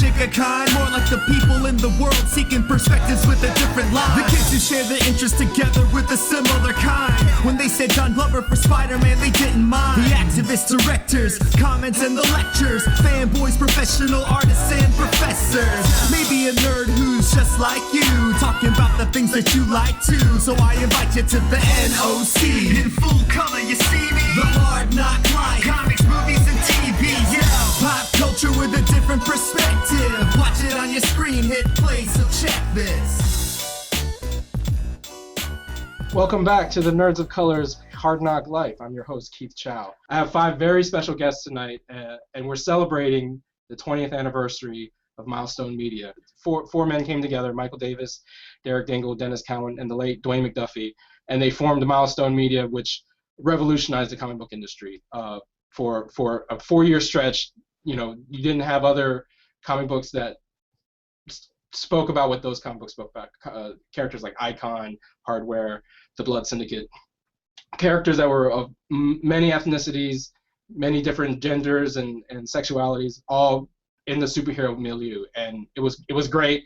nostalgic a kind, more like the people in the world seeking perspectives with a different line. The kids who share their interests together with a similar kind. When they said John Glover for Spider-Man, they didn't mind. The activists, directors, comments and the lectures, fanboys, professional artists and professors. Maybe a nerd who's just like you, talking about the things that you like too. So I invite you to the NOC. In full color, you see me. The hard knock life, comics, movies and TV, yeah. Pop culture with a different perspective. Watch it on your screen, hit play, so check this. Welcome back to the Nerds of Color's Hard Knock Life. I'm your host, Keith Chow. I have 5 very special guests tonight, and we're celebrating the 20th anniversary of Milestone Media. Four men came together: Michael Davis, Derek Dingle, Dennis Cowan, and the late Dwayne McDuffie, and they formed Milestone Media, which revolutionized the comic book industry. For a 4-year stretch, you know, you didn't have other comic books that spoke about what those comic books spoke about. Characters like Icon, Hardware, The Blood Syndicate. Characters that were of many ethnicities, many different genders and sexualities, all in the superhero milieu, and it was great.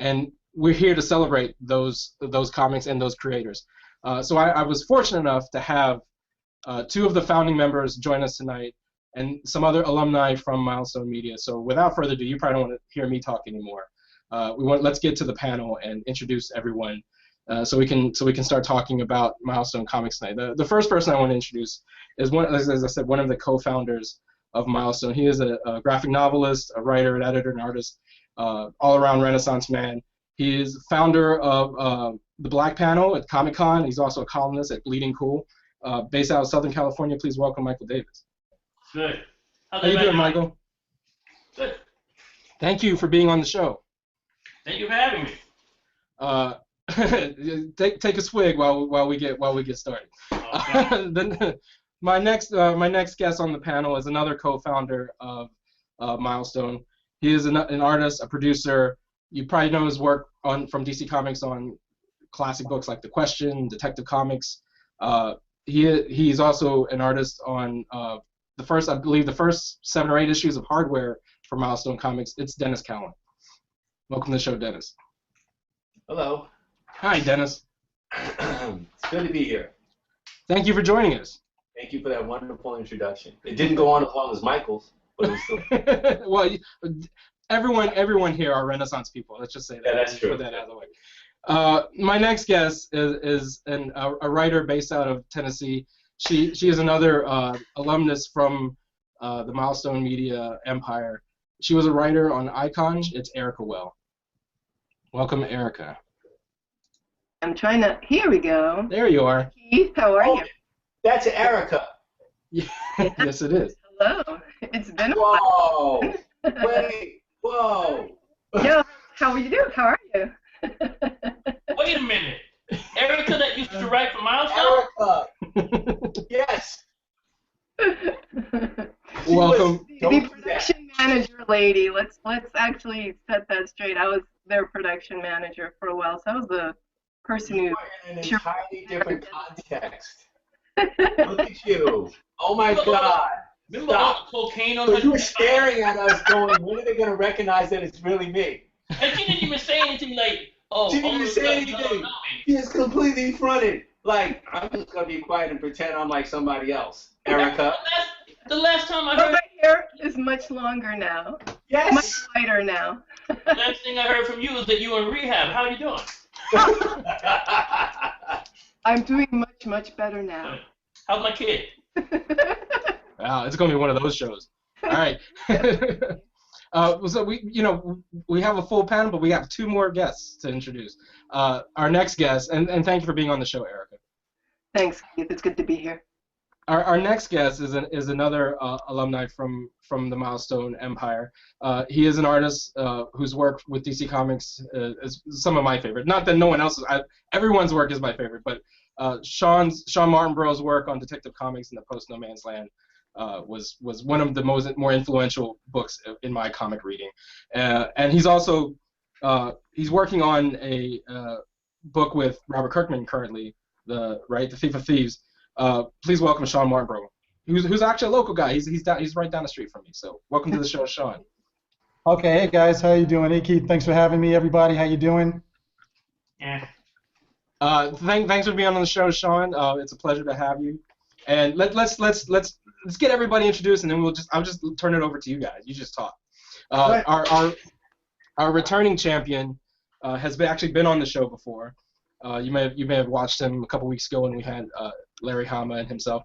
And we're here to celebrate those comics and those creators. So I was fortunate enough to have 2 of the founding members join us tonight, and some other alumni from Milestone Media. So without further ado, you probably don't want to hear me talk anymore. Let's get to the panel and introduce everyone, so we can start talking about Milestone Comics tonight. The first person I want to introduce is as I said, one of the co-founders of Milestone. He is a graphic novelist, a writer, an editor, an artist, all-around Renaissance man. He is founder of the Black Panel at Comic-Con. He's also a columnist at Bleeding Cool, based out of Southern California. Please welcome Michael Davis. Good. How you doing, Michael? Good. Thank you for being on the show. Thank you for having me. Take a swig while we get started. Okay. Then my next guest on the panel is another co-founder of Milestone. He is an artist, a producer. You probably know his work from DC Comics on classic books like The Question, Detective Comics. He's also an artist on the first 7 or 8 issues of Hardware for Milestone Comics. It's Dennis Cowan. Welcome to the show, Dennis. Hello. Hi, Dennis. It's good to be here. Thank you for joining us. Thank you for that wonderful introduction. It didn't go on as long as Michael's, but it was still. Well, everyone here are Renaissance people. Let's just say that. Yeah, that's true. Put that out of the way. My next guest is a writer based out of Tennessee. She is another alumnus from the Milestone Media empire. She was a writer on Icon. It's Erica Well. Welcome, Erica. I'm trying to. Here we go. There you are. Keith, how are you? That's Erica. Yes, it is. Hello. It's been a Whoa. while. Wait. Whoa. Yo, how are you doing? How are you? Wait a minute. Erica that used to write for Milestone? Erica. Yes. Welcome. The production manager lady. Let's actually set that straight. I was their production manager for a while, so I was the person who. You are in an entirely different context. Look at you. Oh my God. Remember all the cocaine on So her? you were staring at us going, when are they going to recognize that it's really me? And she didn't even say anything like, oh, She didn't even say anything. She is completely fronted. Like, I'm just going to be quiet and pretend I'm like somebody else. Erica. The last time I But heard, my hair is much longer now. Yes. Much lighter now. the last thing I heard from you was that you were in rehab. How you doing? I'm doing much better now. How's my kid? Wow, it's gonna be one of those shows. All right. So we have a full panel, but we have 2 more guests to introduce. Our next guest, and thank you for being on the show, Erica. Thanks, Keith. It's good to be here. Our next guest is another alumni from the Milestone Empire. He is an artist whose work with DC Comics is some of my favorite. Not that no one else's. Everyone's work is my favorite, but Shawn Martinbrough's work on Detective Comics and the Post No Man's Land was one of the more influential books in my comic reading. And he's also he's working on a book with Robert Kirkman currently, the Thief of Thieves. Please welcome Shawn Martinbrough, who's actually a local guy. He's right down the street from me. So welcome to the show, Shawn. Okay, hey guys, how you doing? Hey Keith, thanks for having me. Everybody, how you doing? Yeah. Thanks for being on the show, Shawn. It's a pleasure to have you. And let's get everybody introduced, and then I'll just turn it over to you guys. You just talk. Right. Our returning champion has actually been on the show before. You may have watched him a couple weeks ago when we had Larry Hama and himself.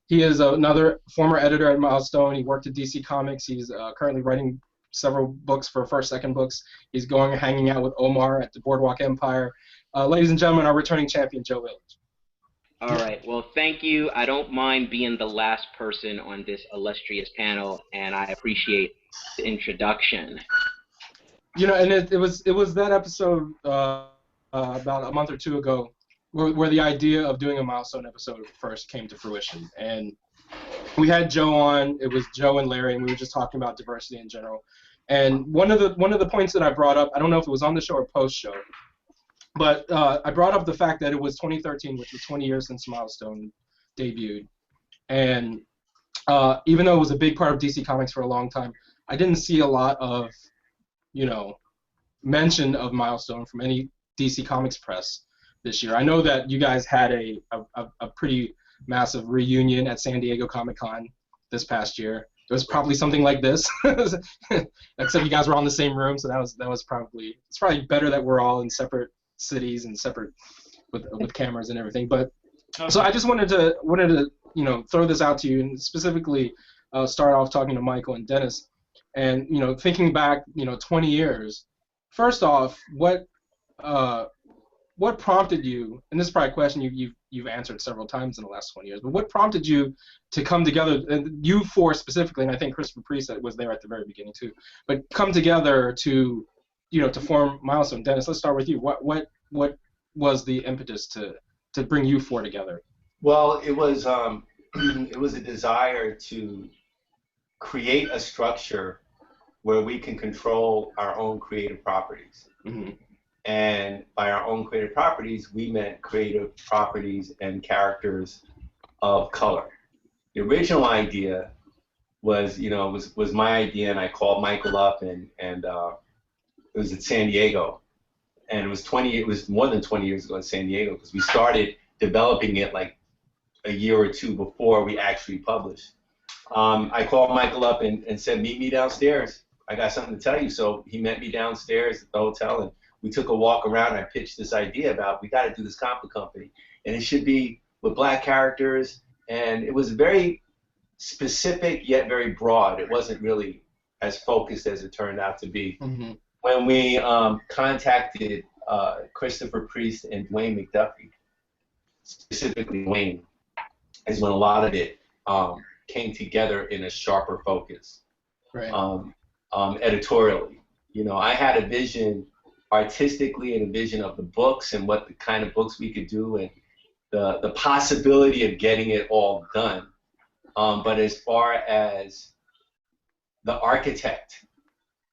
He is another former editor at Milestone. He worked at DC Comics. He's currently writing several books for first, second books. He's hanging out with Omar at the Boardwalk Empire. Ladies and gentlemen, our returning champion, Joe Illidge. All right. Well, thank you. I don't mind being the last person on this illustrious panel, and I appreciate the introduction. You know, and it was that episode about a month or two ago where the idea of doing a Milestone episode first came to fruition. And we had Joe on. It was Joe and Larry, and we were just talking about diversity in general. And one of the points that I brought up, I don't know if it was on the show or post-show, but I brought up the fact that it was 2013, which was 20 years since Milestone debuted. And even though it was a big part of DC Comics for a long time, I didn't see a lot of, mention of Milestone from any DC Comics press this year. I know that you guys had a pretty massive reunion at San Diego Comic-Con this past year. It was probably something like this, except you guys were all in the same room, so it's probably better that we're all in separate cities and separate with cameras and everything. But so I just wanted to throw this out to you, and specifically start off talking to Michael and Dennis, and thinking back 20 years. First off, what prompted you? And this is probably a question you've answered several times in the last 20 years. But what prompted you to come together, and you four specifically, and I think Christopher Priest was there at the very beginning too, but come together to to form Milestone? Dennis, let's start with you. What was the impetus to bring you four together? Well, it was a desire to create a structure where we can control our own creative properties. Mm-hmm. And by our own creative properties, we meant creative properties and characters of color. The original idea was my idea, and I called Michael up, and it was at San Diego, and it was more than 20 years ago in San Diego, because we started developing it like a year or two before we actually published. I called Michael up and said, meet me downstairs. I got something to tell you. So he met me downstairs at the hotel, and we took a walk around. I pitched this idea about, we got to do this comic company, and it should be with black characters. And it was very specific yet very broad. It wasn't really as focused as it turned out to be. Mm-hmm. When we contacted Christopher Priest and Dwayne McDuffie, specifically Dwayne, is when a lot of it came together in a sharper focus. Right. Editorially. I had a vision artistically, and a vision of the books and what the kind of books we could do, and the possibility of getting it all done. But as far as the architect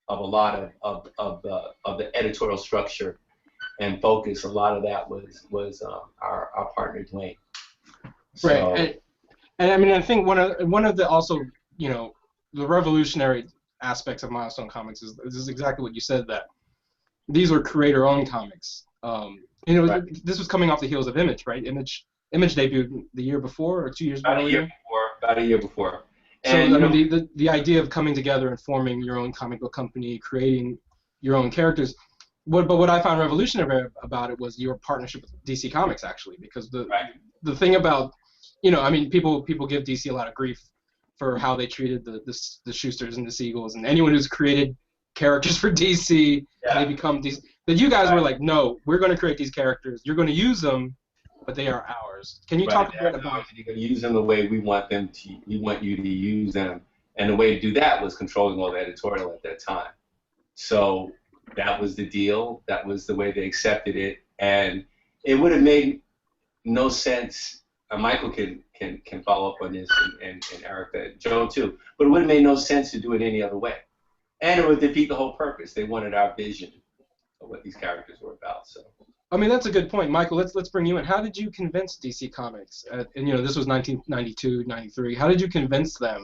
of a lot of the editorial structure and focus, a lot of that was our partner Dwayne. So, right. And I mean, I think one of the also the revolutionary aspects of Milestone Comics is exactly what you said, that these were creator-owned comics. right. This was coming off the heels of Image, right? Image debuted the year before, or 2 years about earlier? About a year before. So And, I mean, the idea of coming together and forming your own comic book company, creating your own characters. But what I found revolutionary about it was your partnership with DC Comics, actually, because the thing about I mean, people give DC a lot of grief for how they treated the Schusters and the Siegels and anyone who's created characters for DC. They become DC. But you guys were like, no, we're going to create these characters. You're going to use them, but they are ours. Can you talk a bit about? You're going to use them the way we want them to. We want you to use them, and the way to do that was controlling all the editorial at that time. So that was the deal. That was the way they accepted it, and it would have made no sense. Michael can follow up on this, and Erica, Joe too. But it would have made no sense to do it any other way, and it would defeat the whole purpose. They wanted our vision of what these characters were about. So, I mean, that's a good point, Michael. Let's bring you in. How did you convince DC Comics? And this was 1992, 93. How did you convince them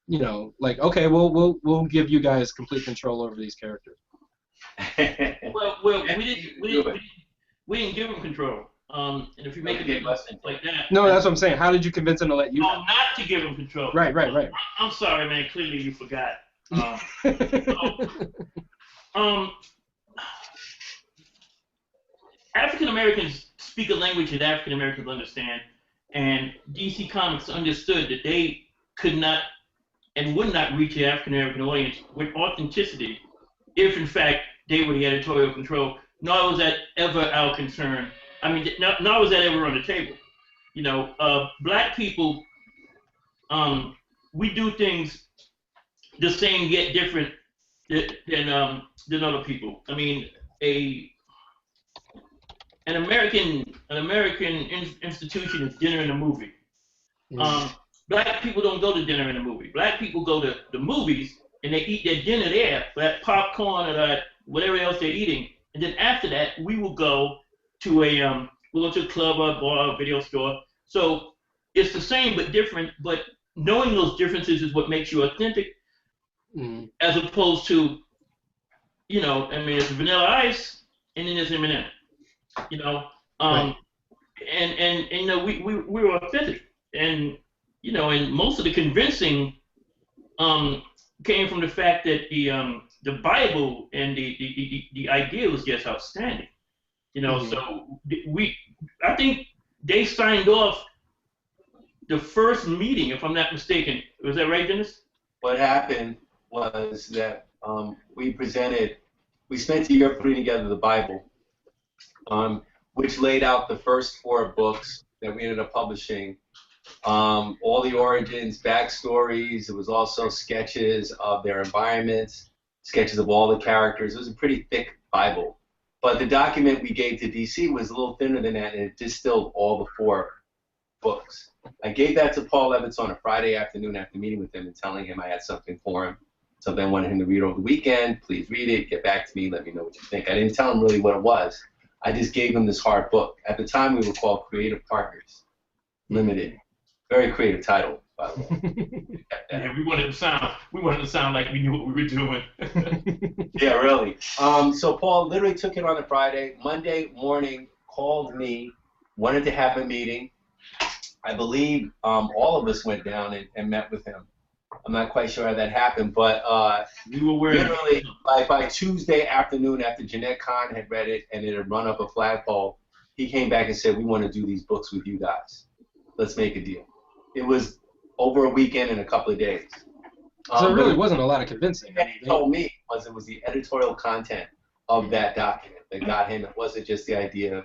you know, like, okay, we'll give you guys complete control over these characters? Well, we didn't give him control. And if you make a difference like that. No, that's what I'm saying. How did you convince him to let you? Oh, not to give him control. Right. I'm sorry, man. Clearly you forgot. African Americans speak a language that African Americans understand, and DC Comics understood that they could not and would not reach the African American audience with authenticity if, in fact, they were the editorial control. Nor was that ever our concern. I mean, nor was that ever on the table. You know, black people, we do things the same yet different than other people. I mean, an American institution is dinner and a movie. Black people don't go to dinner and a movie. Black people go to the movies and they eat their dinner there, that popcorn or that whatever else they're eating, and then after that we will go to a club or a bar or a video store. So it's the same but different. But knowing those differences is what makes you authentic, as opposed to, you know, I mean, it's Vanilla Ice and then there's M&M. You know, and you know, we were authentic, and you know, and most of the convincing came from the fact that the Bible and the idea was just outstanding. You know, so I think they signed off the first meeting, if I'm not mistaken. Was that right, Dennis? What happened was that we spent a year putting together the Bible, which laid out the first 4 books that we ended up publishing. All the origins, backstories. It was also sketches of their environments, sketches of all the characters. It was a pretty thick Bible. But the document we gave to DC was a little thinner than that, and it distilled all the 4 books. I gave that to Paul Levitz on a Friday afternoon after meeting with him and telling him I had something for him, something I wanted him to read over the weekend. Please read it, get back to me, let me know what you think. I didn't tell him really what it was. I just gave him this hard book. At the time, we were called Creative Partners Limited. Very creative title, by the way. Yeah, we wanted to sound like we knew what we were doing. Yeah, really. So Paul literally took it on a Friday. Monday morning, called me, wanted to have a meeting. I believe all of us went down and met with him. I'm not quite sure how that happened, but we were wearing literally by Tuesday afternoon, after Jeanette Kahn had read it and it had run up a flagpole, he came back and said, "We want to do these books with you guys. Let's make a deal." It was over a weekend and a couple of days. So it really wasn't a lot of convincing. And he told me it was the editorial content of that document that got him. It wasn't just the idea of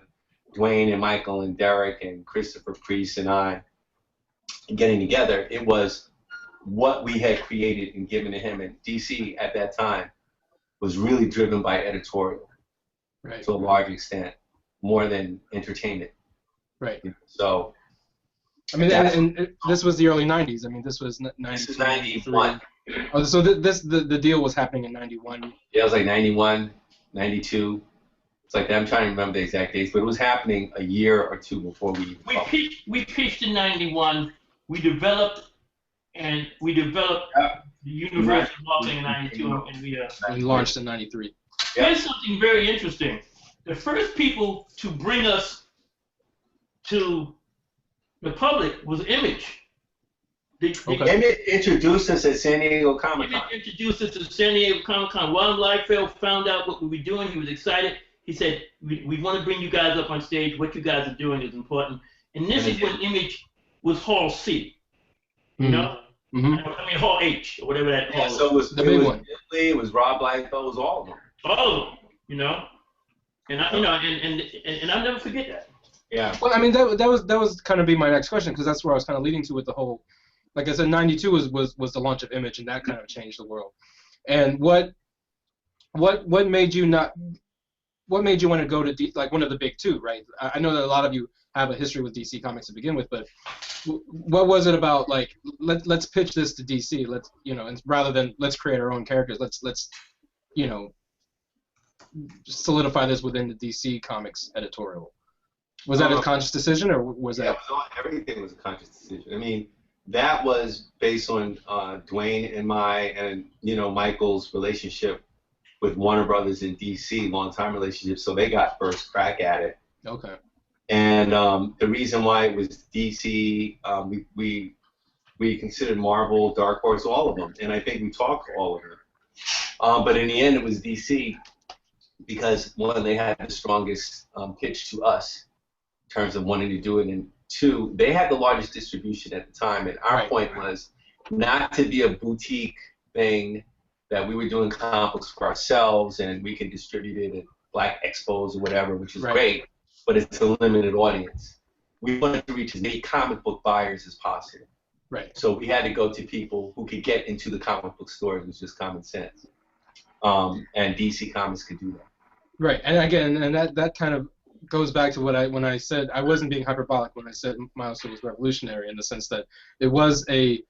Dwayne and Michael and Derek and Christopher Priest and I getting together. It was what we had created and given to him. And DC at that time was really driven by editorial, right, to a large extent, more than entertainment. Right. So, I mean, and this was the early 90s. I mean, this was 92. This is 91. Oh, so the deal was happening in 91. Yeah, it was like 91, 92. It's like that. I'm trying to remember the exact dates, but it was happening a year or two before we pitched in 91. We developed the universe of marketing in 92, and we launched in 93. Yep. Here's something very interesting. The first people to bring us to the public was Image. Image introduced us at San Diego Comic-Con. Image introduced us to San Diego Comic-Con. Ron Liefeld found out what we were doing. He was excited. He said, we want to bring you guys up on stage. What you guys are doing is important. And this is when Image was Hall C. You know? Mm-hmm. I mean, Hall H, or whatever that was. So it was the big one. It was Rob Liefeld. It was all of them. All of them, you know? And I'll never forget that. Yeah. Well, I mean, that was kind of be my next question, because that's where I was kind of leading to with the whole, like I said, 92 was the launch of Image, and that kind of changed the world. And what made you want to go to like one of the big two, right? I know that a lot of you have a history with DC Comics to begin with, but what was it about, like, let's pitch this to DC, let's, you know, and rather than let's create our own characters, let's you know, solidify this within the DC Comics editorial? Was that a conscious decision, or was that? Yeah, everything was a conscious decision. I mean, that was based on Dwayne and Michael's relationship with Warner Brothers in DC, long-time relationship, so they got first crack at it. Okay. And the reason why it was DC, we considered Marvel, Dark Horse, all of them, and I think we talked to all of them. But in the end, it was DC because, one, they had the strongest pitch to us in terms of wanting to do it, and two, they had the largest distribution at the time, and our point was not to be a boutique thing that we were doing comic books for ourselves and we can distribute it at Black Expos or whatever, which is great, but it's a limited audience. We wanted to reach as many comic book buyers as possible. Right. So we had to go to people who could get into the comic book stores, which is common sense. And DC Comics could do that. Right, and again, and that kind of goes back to when I said I wasn't being hyperbolic when I said Milestone was revolutionary in the sense that it was a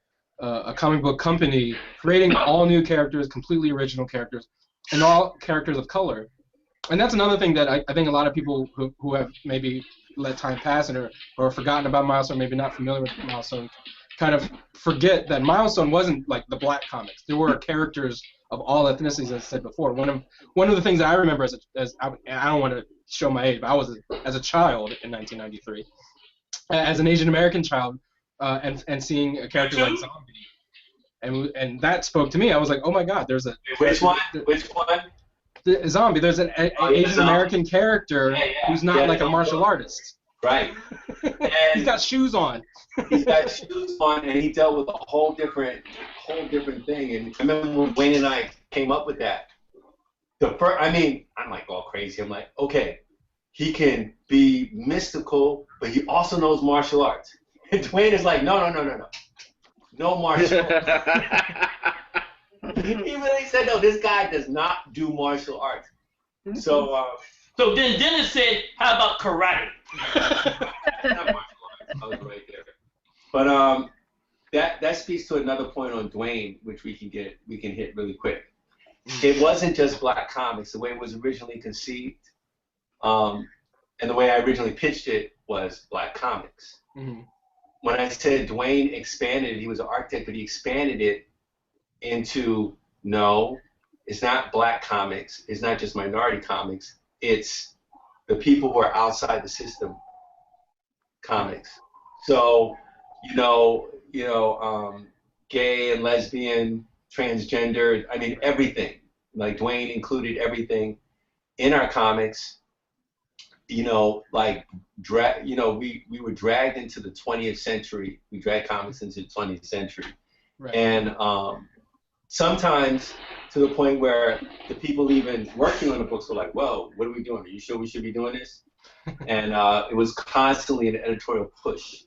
comic book company creating all new characters, completely original characters, and all characters of color. And that's another thing that I think a lot of people who have maybe let time pass and or forgotten about Milestone, maybe not familiar with Milestone, kind of forget that Milestone wasn't like the Black comics. There were characters of all ethnicities, as I said before. One of the things that I remember as I don't want to show my age, but I was as a child in 1993, as an Asian American child, and seeing a character like Zombie, and that spoke to me. I was like, oh my God, there's a which one? The Zombie. There's an Asian American character who's not like a martial artist. Right. And he's got shoes on. He's got shoes on, and he dealt with a whole different thing. And I remember when Wayne and I came up with that. I'm like all crazy. I'm like, okay, he can be mystical, but he also knows martial arts. And Dwayne is like, no martial arts. He really said, no, this guy does not do martial arts. So then Dennis said, how about karate? Not martial arts. I was right there. But that speaks to another point on Dwayne, which we can hit really quick. It wasn't just Black comics. The way it was originally conceived, and the way I originally pitched it was Black comics. Mm-hmm. When I said Dwayne expanded it, he was an architect, but he expanded it into, no, it's not Black comics. It's not just minority comics. It's the people who are outside the system comics. So, gay and lesbian, transgender, I mean, everything. Like Dwayne included everything in our comics. We were dragged into the 20th century. We dragged comics into the 20th century. Right. And sometimes to the point where the people even working on the books were like, whoa, what are we doing? Are you sure we should be doing this? And it was constantly an editorial push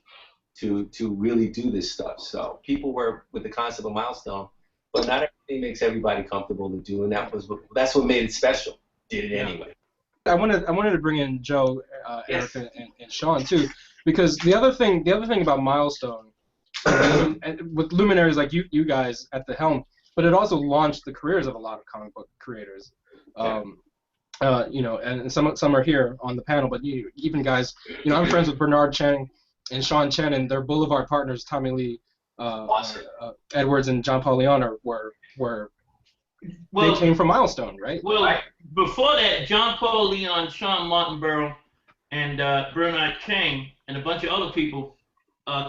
to really do this stuff. So people were with the concept of Milestone, but not everything makes everybody comfortable to do, and that's what made it special. Did it anyway. I wanted to bring in Joe, Eric, and Shawn too, because the other thing about Milestone, with luminaries like you guys at the helm, but it also launched the careers of a lot of comic book creators. And some are here on the panel, but even guys, I'm friends with Bernard Chang and Sean Chen, and their Boulevard partners, Tommy Lee Edwards and John Paul Leon they came from Milestone, right? Well, before that, John Paul Leon, Shawn Martinbrough, and Bernard Chang, and a bunch of other people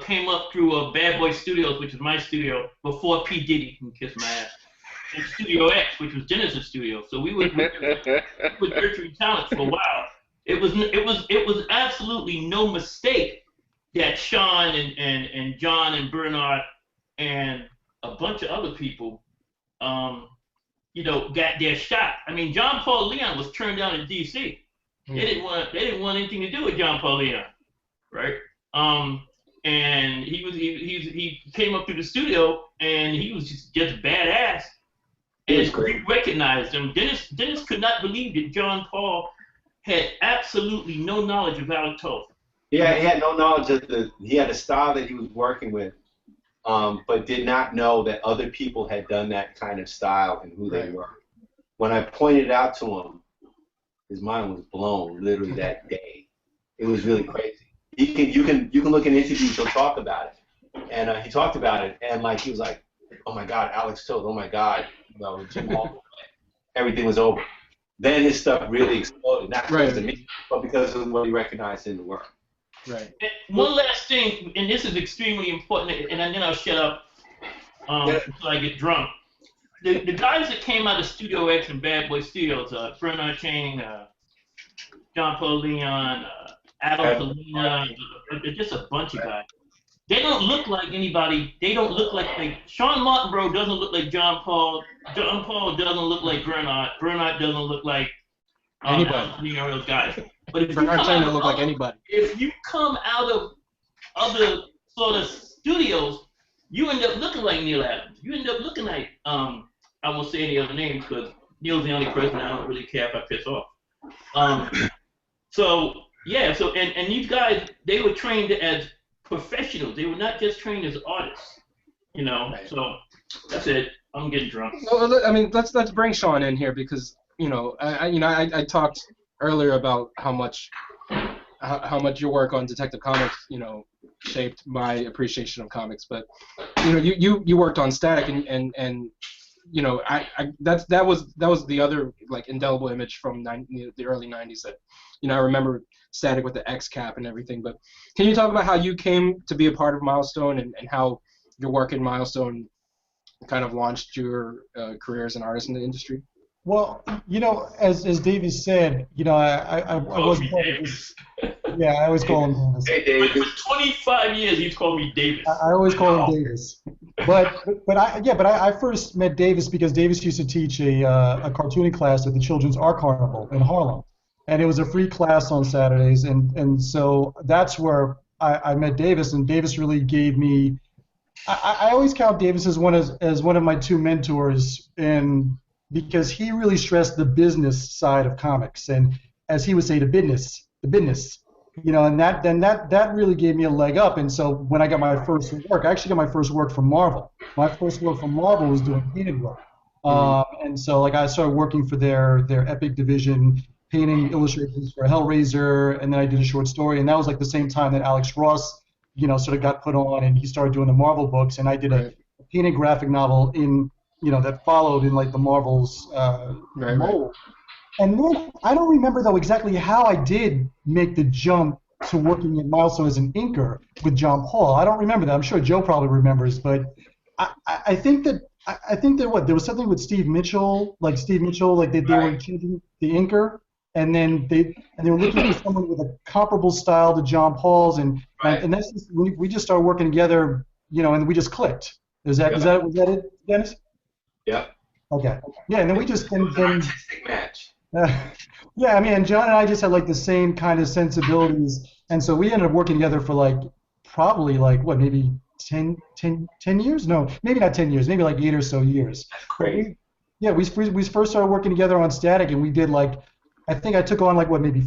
came up through Bad Boy Studios, which is my studio, before P. Diddy can kiss my ass, and Studio X, which was Genesis Studio. So we were nurturing talent for a while. It was absolutely no mistake that Sean and John and Bernard and a bunch of other people, got their shot. I mean, John Paul Leon was turned down in D.C. They didn't want anything to do with John Paul Leon, right? And he came up through the studio and he was just badass. And we recognized him. Dennis could not believe that John Paul had absolutely no knowledge of Alec Toth. Yeah, he had no knowledge of he had a style that he was working with, but did not know that other people had done that kind of style and who they were. When I pointed it out to him, his mind was blown literally that day. It was really crazy. You can look in interviews, he'll talk about it. and he talked about it, and like he was like, oh my God, Alex Toth, oh my God, Jim Hall, everything was over. Then his stuff really exploded, not because of me, but because of what he recognized in the work. Right. And one last thing, and this is extremely important, and then I'll shut up until I get drunk. The guys that came out of Studio X and Bad Boy Studios, Bernard Chang, John Paul Leon, Adam Salina, just a bunch of guys. They don't look like anybody. They don't look like Shawn Martinbrough doesn't look like John Paul. John Paul doesn't look like Bernard. Bernard doesn't look like anybody. Those guys. But if Bernard Chang doesn't look like anybody. If you come out of other sort of studios, you end up looking like Neil Adams. You end up looking like I won't say any other names because Neil's the only person I don't really care if I piss off. So these guys, they were trained as professionals. They were not just trained as artists, Right. So that's it. I'm getting drunk. Well, I mean, let's bring Shawn in here because I talked earlier about how much your work on Detective Comics, shaped my appreciation of comics. But you worked on Static and that was the other like indelible image from the early '90s that I remember Static with the X cap and everything. But can you talk about how you came to be a part of Milestone and how your work in Milestone kind of launched your career as an artist in the industry? Well, as Davis said, I was part of this. Yeah, I always call him Davis. Hey, Davis. For 25 years, he's called me Davis. I always call him Davis. But I first met Davis because Davis used to teach a cartooning class at the Children's Art Carnival in Harlem, and it was a free class on Saturdays, and so that's where I met Davis, and Davis really gave me. I always count Davis as one of my two mentors, and because he really stressed the business side of comics, and as he would say, the business, and that really gave me a leg up. And so when I got my first work, I actually got my first work from Marvel. My first work from Marvel was doing painted work, and so like I started working for their Epic division, painting illustrations for Hellraiser, and then I did a short story, and that was like the same time that Alex Ross, sort of got put on, and he started doing the Marvel books, and I did a painted graphic novel in. That followed in like the Marvel's mold. And then I don't remember though exactly how I did make the jump to working at Milestone as an inker with John Paul. I don't remember that. I'm sure Joe probably remembers, but I think that there was something with Steve Mitchell, like they were changing the inker, and then they were looking for someone with a comparable style to John Paul's, and that's just, we just started working together, and we just clicked. Was that it, Dennis? Yeah. Okay. Yeah, and then we just then artistic match. Yeah, I mean, and John and I just had like the same kind of sensibilities, and so we ended up working together for like probably like what, maybe 10 years? No, maybe not 10 years, maybe like 8 or so years. That's great. We first started working together on Static, and we did like, I think I took on like what, maybe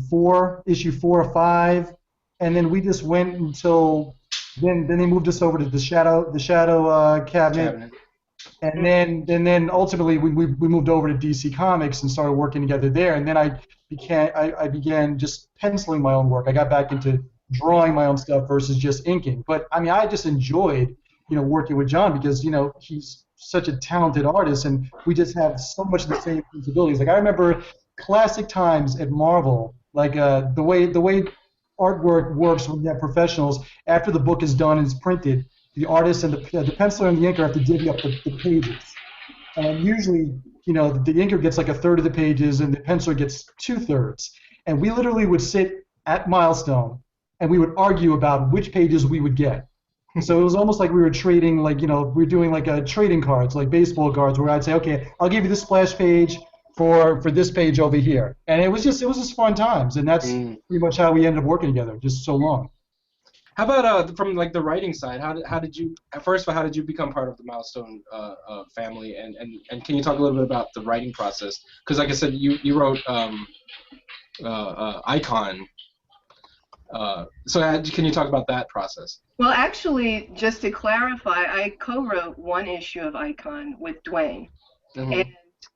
issue 4 or 5, and then we just went until then they moved us over to the Shadow Cabinet. And then ultimately we moved over to DC Comics and started working together there. And then I began just penciling my own work. I got back into drawing my own stuff versus just inking. But I mean, I just enjoyed working with John because he's such a talented artist, and we just have so much of the same sensibilities. Like I remember classic times at Marvel, like the way artwork works when you have professionals. After the book is done and is printed, the artist and the penciler and the inker have to divvy up the pages. And usually, the inker gets like 1/3 of the pages and the penciler gets 2/3. And we literally would sit at Milestone and we would argue about which pages we would get. So it was almost like we were trading, like, we were doing like trading cards, like baseball cards, where I'd say, okay, I'll give you this splash page for this page over here. And it was just fun times. And that's pretty much how we ended up working together, just so long. How about from like the writing side? How did you first of all, how did you become part of the Milestone family? And can you talk a little bit about the writing process? Because like I said, you wrote Icon. So can you talk about that process? Well, actually, just to clarify, I co-wrote one issue of Icon with Dwayne. Mm-hmm. And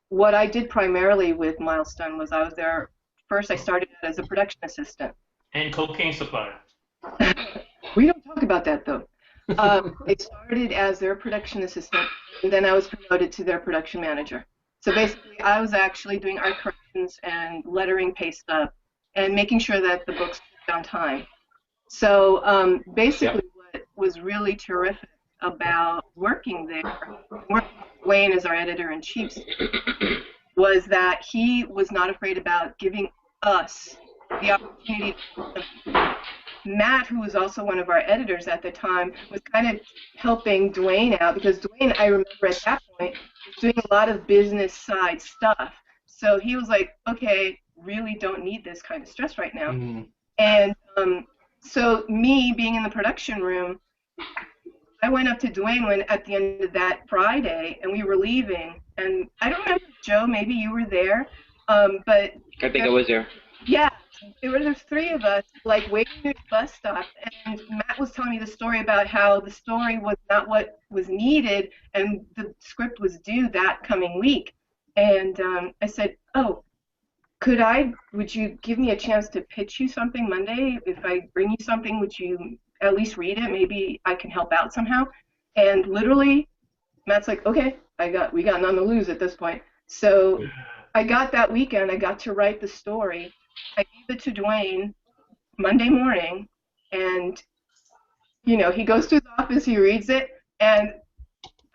what I did primarily with Milestone was I was there. First, I started as a production assistant. And cocaine supplier. We don't talk about that, though. They started as their production assistant, and then I was promoted to their production manager. So basically, I was actually doing art corrections and lettering paste up and making sure that the books were on time. So basically, what was really terrific about working there, working with Dwayne as our editor-in-chief, was that he was not afraid about giving us the opportunity. Matt, who was also one of our editors at the time, was kind of helping Dwayne out, because Dwayne, I remember at that point, was doing a lot of business side stuff. So he was like, okay, really don't need this kind of stress right now. Mm-hmm. And so me being in the production room, I went up to Dwayne at the end of that Friday, and we were leaving. And I don't remember, Joe, maybe you were there, but I think I was there. Yeah, there were three of us, like, waiting at the bus stop, and Matt was telling me the story about how the story was not what was needed, and the script was due that coming week. And I said, oh, would you give me a chance to pitch you something Monday? If I bring you something, would you at least read it? Maybe I can help out somehow. And literally, Matt's like, okay, we got none to lose at this point. So I got that weekend, I got to write the story. I gave it to Dwayne Monday morning, and, you know, he goes to his office, he reads it, and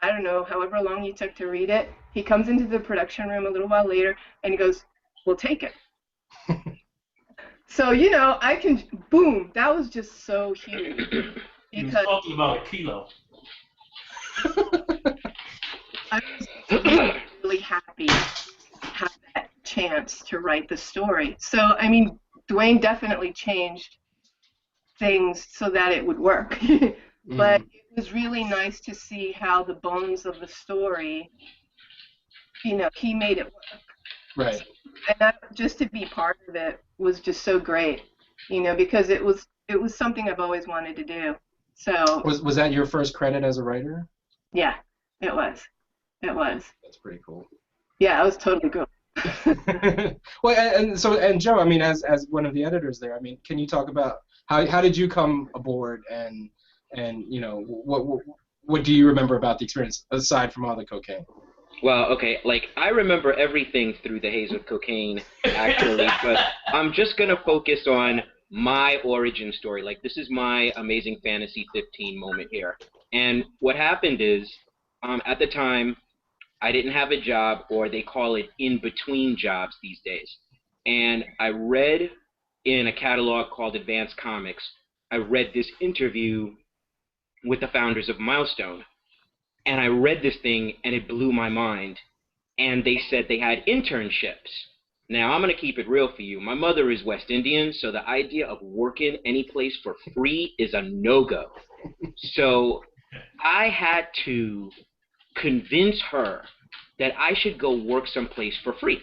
I don't know, however long he took to read it, he comes into the production room a little while later, and he goes, we'll take it. So, you know, boom, that was just so huge. He was talking about a kilo. I was really happy to have that chance to write the story. So, I mean, Dwayne definitely changed things so that it would work. But it was really nice to see how the bones of the story, you know, he made it work. Right. And just to be part of it was just so great, you know, because it was something I've always wanted to do. So was that your first credit as a writer? Yeah, it was. It was. That's pretty cool. Yeah, it was totally cool. Well, and Joe, I mean, as one of the editors there, I mean, can you talk about how did you come aboard, and you know, what do you remember about the experience aside from all the cocaine? Well, okay, like, I remember everything through the haze of cocaine, actually, but I'm just going to focus on my origin story. Like, this is my Amazing Fantasy 15 moment here. And what happened is, at the time, I didn't have a job, or they call it in-between jobs these days. And I read in a catalog called Advanced Comics, I read this interview with the founders of Milestone. And I read this thing, and it blew my mind. And they said they had internships. Now, I'm going to keep it real for you. My mother is West Indian, so the idea of working any place for free is a no-go. So I had to convince her that I should go work someplace for free.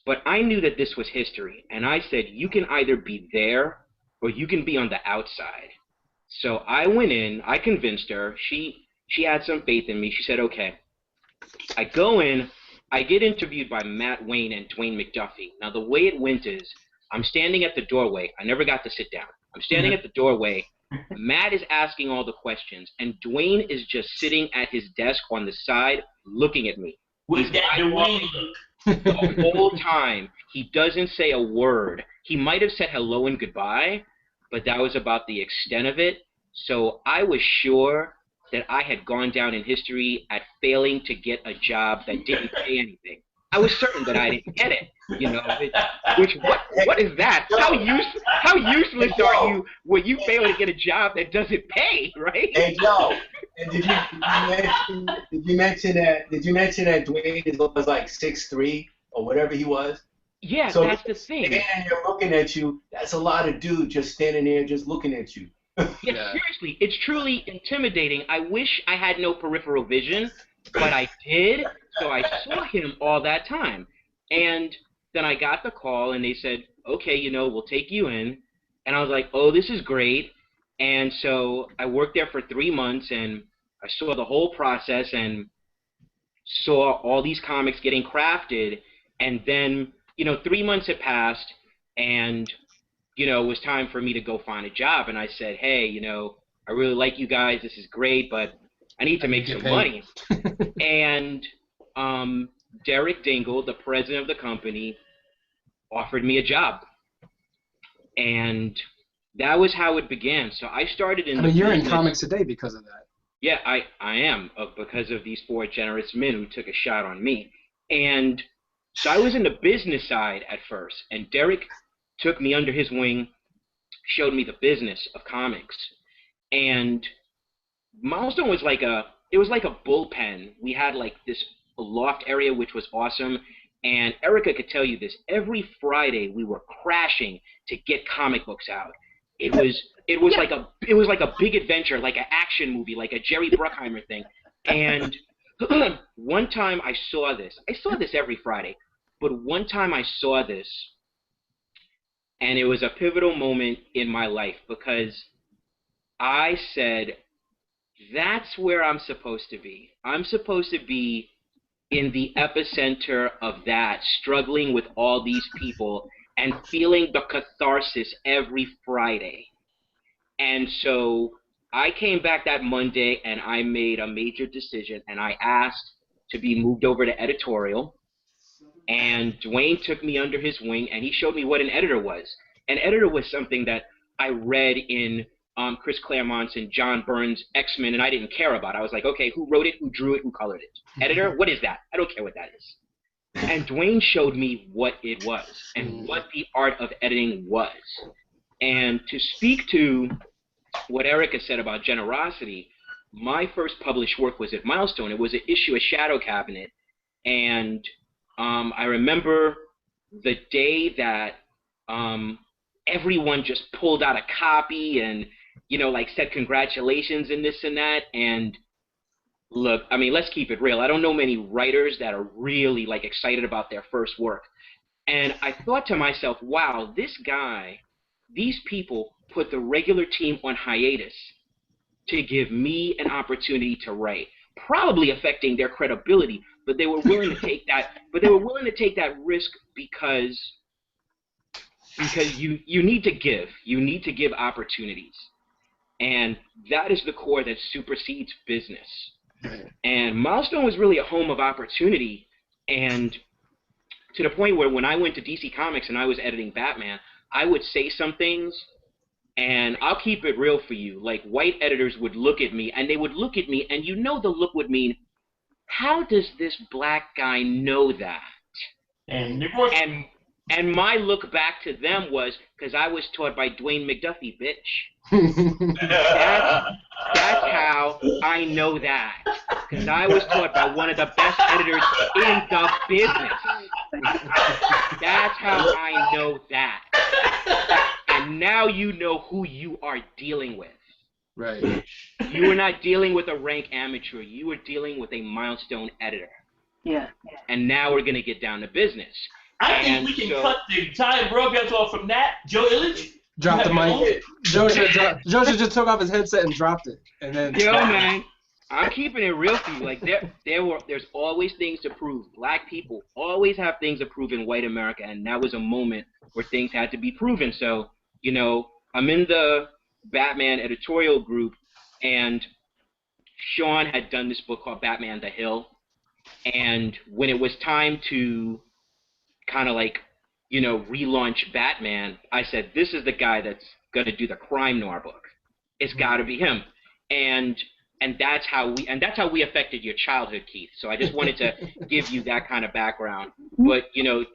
But I knew that this was history, and I said, you can either be there or you can be on the outside. So I went in, I convinced her, she had some faith in me. She said, okay. I go in, I get interviewed by Matt Wayne and Dwayne McDuffie. Now, the way it went is, I'm standing at the doorway. I never got to sit down. I'm standing at the doorway. Matt is asking all the questions, and Dwayne is just sitting at his desk on the side looking at me. With that Dwayne look. The whole time, he doesn't say a word. He might have said hello and goodbye, but that was about the extent of it. So I was sure that I had gone down in history at failing to get a job that didn't pay anything. I was certain that I didn't get it, you know. What is that? How useless are you when you fail to get a job that doesn't pay, right? Hey Joe, and did you mention that Dwayne was like 6'3" or whatever he was? Yeah, so that's the thing. And you're looking at you. That's a lot of dudes just standing there, just looking at you. Yeah, seriously, it's truly intimidating. I wish I had no peripheral vision, but I did, so I saw him all that time. And then I got the call, and they said, okay, you know, we'll take you in. And I was like, oh, this is great. And so I worked there for 3 months, and I saw the whole process and saw all these comics getting crafted. And then, you know, 3 months had passed, and you know, it was time for me to go find a job. And I said, hey, you know, I really like you guys. This is great, but I need to make some money. And Derek Dingle, the president of the company, offered me a job. And that was how it began. So I started in you're in comics today because of that. Yeah, I am, because of these 4 generous men who took a shot on me. And so I was in the business side at first, and Derek took me under his wing, showed me the business of comics. And Milestone was like a bullpen. We had like this loft area, which was awesome. And Erica could tell you this. Every Friday we were crashing to get comic books out. It was like a big adventure, like an action movie, like a Jerry Bruckheimer thing. And one time I saw this every Friday, but one time I saw this, and it was a pivotal moment in my life, because I said, that's where I'm supposed to be. I'm supposed to be in the epicenter of that, struggling with all these people and feeling the catharsis every Friday. And so I came back that Monday and I made a major decision, and I asked to be moved over to editorial. And Dwayne took me under his wing, and he showed me what an editor was. An editor was something that I read in Chris Claremont's and John Byrne's X-Men, and I didn't care about. I was like, okay, who wrote it, who drew it, who colored it? Editor, what is that? I don't care what that is. And Dwayne showed me what it was and what the art of editing was. And to speak to what Erica said about generosity, my first published work was at Milestone. It was an issue of Shadow Cabinet. And I remember the day that everyone just pulled out a copy and, like said congratulations and this and that. And look, let's keep it real. I don't know many writers that are really like excited about their first work. And I thought to myself, wow, these people put the regular team on hiatus to give me an opportunity to write, probably affecting their credibility, but they were willing to take that. But they were willing to take that risk because you need to give. You need to give opportunities, and that is the core that supersedes business. And Milestone was really a home of opportunity, and to the point where when I went to DC Comics and I was editing Batman, I would say some things, and I'll keep it real for you. Like, white editors would look at me, and they would look at me, and the look would mean, how does this black guy know that? And my look back to them was, because I was taught by Dwayne McDuffie, bitch. That's how I know that. Because I was taught by one of the best editors in the business. That's how I know that. And now you know who you are dealing with. Right. You are not dealing with a rank amateur. You are dealing with a Milestone editor. Yeah. And now we're going to get down to business. I think we can cut the entire broadcast off from that. Joe Illidge? Drop the mic. Joe just took off his headset and dropped it. And then man, I'm keeping it real for you. Like, there's always things to prove. Black people always have things to prove in white America, and that was a moment where things had to be proven. So, I'm in the Batman editorial group, and Shawn had done this book called Batman the Hill. And when it was time to kind of like, relaunch Batman, I said, this is the guy that's going to do the crime noir book. It's got to be him. And that's how we affected your childhood, Keith. So I just wanted to give you that kind of background. But,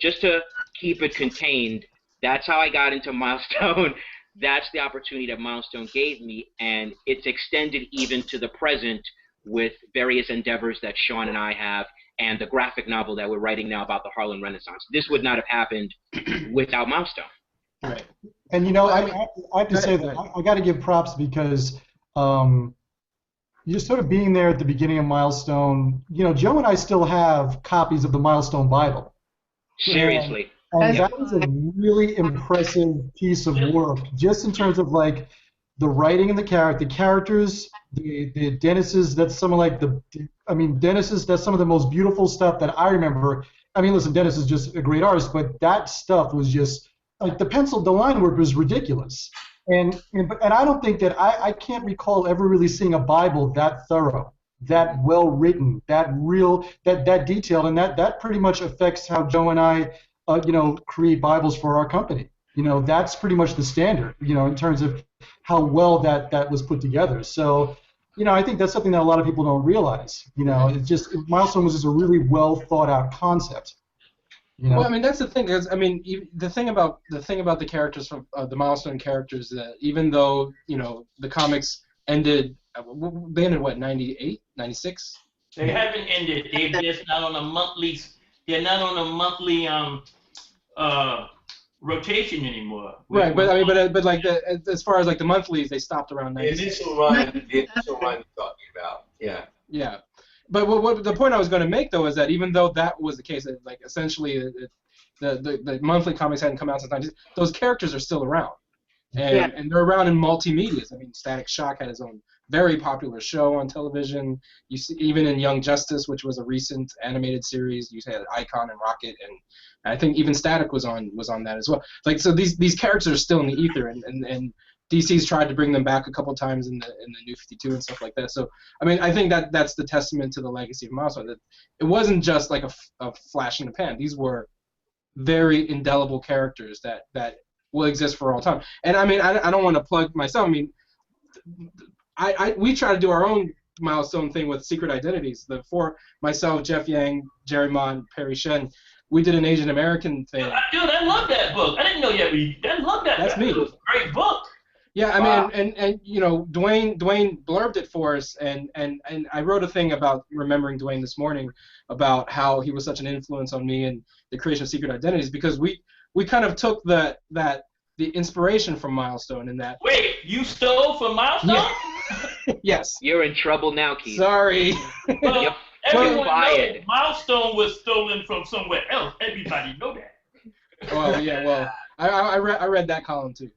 just to keep it contained, that's how I got into Milestone. That's the opportunity that Milestone gave me, and it's extended even to the present with various endeavors that Shawn and I have, and the graphic novel that we're writing now about the Harlem Renaissance. This would not have happened without Milestone. Right. And I have to say that I got to give props because you're sort of being there at the beginning of Milestone. Joe and I still have copies of the Milestone Bible. Seriously. And that was a really impressive piece of work, just in terms of like the writing and the characters, the Dennis's. That's some of Dennis's. That's some of the most beautiful stuff that I remember. Listen, Dennis is just a great artist, but that stuff was just like the line work was ridiculous. And I don't think that I can't recall ever really seeing a Bible that thorough, that well written, that real, that detailed, and that pretty much affects how Joe and I, create Bibles for our company. That's pretty much the standard, in terms of how well that was put together. So, I think that's something that a lot of people don't realize. It's just Milestone was just a really well thought out concept. Well, I mean, that's the thing. Because the thing about the characters from the Milestone characters, that even though the comics ended, they ended what, 98, 96? They haven't ended. They're just not on a monthly. They're not on a monthly rotation anymore. Right, but like as far as like the monthlies, they stopped around 96. The initial run you're talking about, yeah. Yeah. But what the point I was going to make, though, is that even though that was the case, that like essentially the monthly comics hadn't come out since 96, those characters are still around, and they're around in multimedias. I mean, Static Shock had his own very popular show on television. You see, even in Young Justice, which was a recent animated series, you had Icon and Rocket, and I think even Static was on that as well. Like, so these characters are still in the ether, and DC's tried to bring them back a couple times in the New 52 and stuff like that. So, I mean, I think that's the testament to the legacy of Milestone. That it wasn't just like a flash in the pan. These were very indelible characters that will exist for all time. And I mean, I don't want to plug myself. I mean, we try to do our own Milestone thing with Secret Identities. Myself, Jeff Yang, Jerry Mott, Perry Shen, we did an Asian American thing. Dude, I love that book. I didn't know yet. I love that. That's me. It was a great book. Yeah, I mean, and Dwayne blurbed it for us, and I wrote a thing about remembering Dwayne this morning about how he was such an influence on me and the creation of Secret Identities, because we kind of took the inspiration from Milestone in that. Wait, you stole from Milestone? Yeah. Yes. You're in trouble now, Keith. Sorry. Well, Yep. everyone Fired. knows Milestone was stolen from somewhere else. Everybody know that. Well, yeah, well, I read that column too.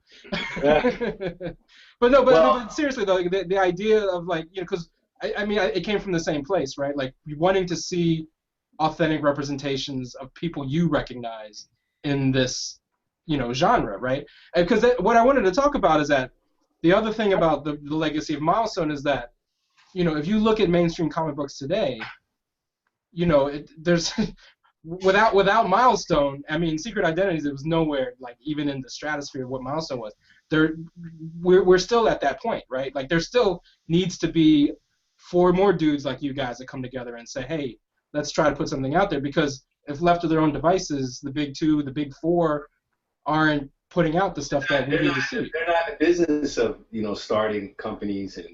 But seriously though, the idea of like, because I mean, it came from the same place, right? Like wanting to see authentic representations of people you recognize in this, genre, right? Because what I wanted to talk about is that the other thing about the legacy of Milestone is that, if you look at mainstream comic books today, there's without Milestone, I mean, Secret Identities, it was nowhere like even in the stratosphere of what Milestone was. We're still at that point, right? Like there still needs to be 4 more dudes like you guys that come together and say, hey, let's try to put something out there, because if left to their own devices, the big 2, the big 4 aren't putting out the stuff that we need to see. They're not in the business of starting companies and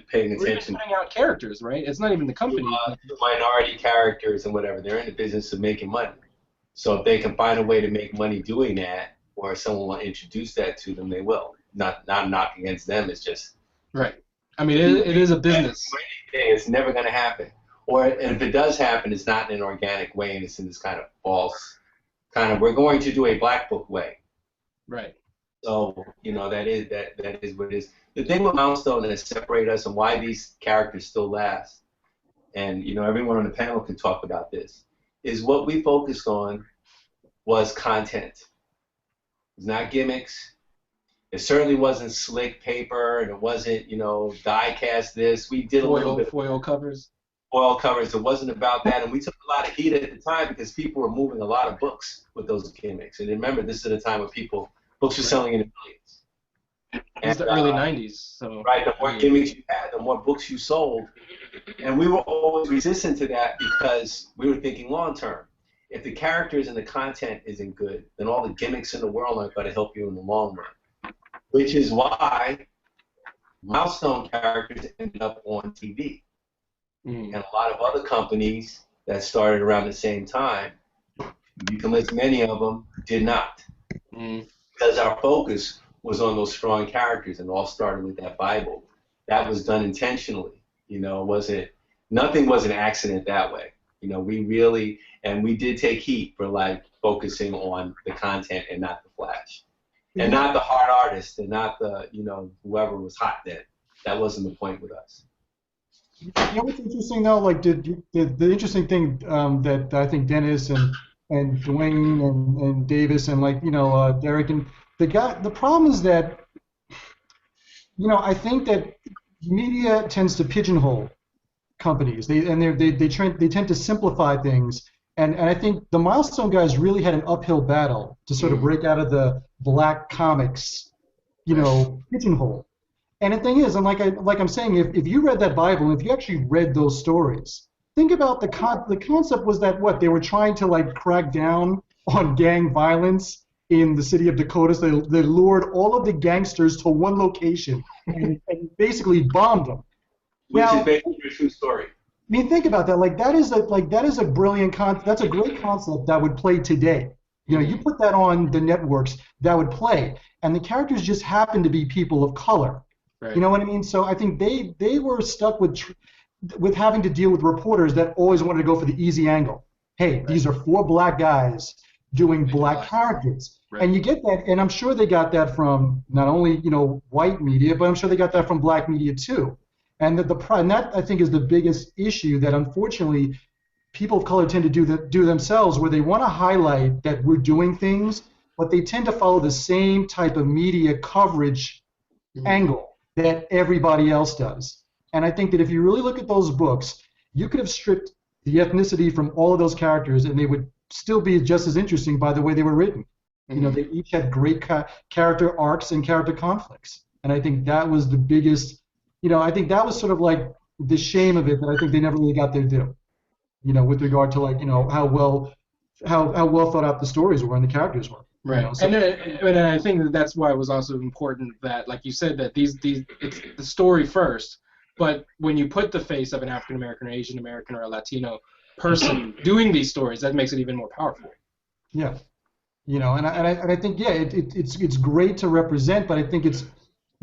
paying attention. We're just putting out characters, right? It's not even the company. To minority characters and whatever. They're in the business of making money. So if they can find a way to make money doing that, or someone will introduce that to them, they will. Not knocking against them. It's just right. I mean, it is a business. It's never going to happen. And if it does happen, it's not in an organic way, and it's in this kind of false we're going to do a black book way. Right. So, that is what it is. The thing with Milestone that separates us and why these characters still last, and, everyone on the panel can talk about this, is what we focused on was content. It was not gimmicks. It certainly wasn't slick paper, and it wasn't, die cast this. We did a little bit foil covers. Foil covers. It wasn't about that, and we took a lot of heat at the time because people were moving a lot of books with those gimmicks. And remember, this is a time when books were selling in the millions. It was the early 90s. So. Right, the more gimmicks you had, the more books you sold. And we were always resistant to that because we were thinking long term. If the characters and the content isn't good, then all the gimmicks in the world aren't going to help you in the long run. Which is why Milestone characters ended up on TV. And a lot of other companies that started around the same time, you can list many of them, did not. Because our focus was on those strong characters, and all started with that Bible. That was done intentionally. Nothing was an accident that way. We did take heat for like focusing on the content and not the flash. And not the hard artist, and not the, whoever was hot then. That wasn't the point with us. What's interesting though, like the interesting thing that I think Dennis and Dwayne and Davis and Derek and the problem is that I think that media tends to pigeonhole companies. They tend to simplify things. And I think the Milestone guys really had an uphill battle to sort of break out of the black comics, pigeonhole. And the thing is, and like I'm saying, if you read that Bible, and if you actually read those stories, think about the concept was that they were trying to like crack down on gang violence in the city of Dakota. So they lured all of the gangsters to one location and basically bombed them. Which is basically a true story. I mean, think about that. That is a brilliant concept. That's a great concept that would play today. You put that on the networks, that would play, and the characters just happen to be people of color. Right. You know what I mean? So I think they were stuck with having to deal with reporters that always wanted to go for the easy angle. Hey, these are 4 black guys doing black characters, and you get that, and I'm sure they got that from not only white media, but I'm sure they got that from black media too. And that I think is the biggest issue that unfortunately people of color tend to do themselves, where they want to highlight that we're doing things, but they tend to follow the same type of media coverage angle that everybody else does. And I think that if you really look at those books, you could have stripped the ethnicity from all of those characters, and they would still be just as interesting by the way they were written. They each had great character arcs and character conflicts. And I think that was the biggest. I think that was sort of like the shame of it, that I think they never really got their due. With regard to how well thought out the stories were and the characters were. Right. And I think that's why it was also important that, like you said, that it's the story first, but when you put the face of an African American or Asian American or a Latino person doing these stories, that makes it even more powerful. Yeah. And I think it's great to represent, but I think it's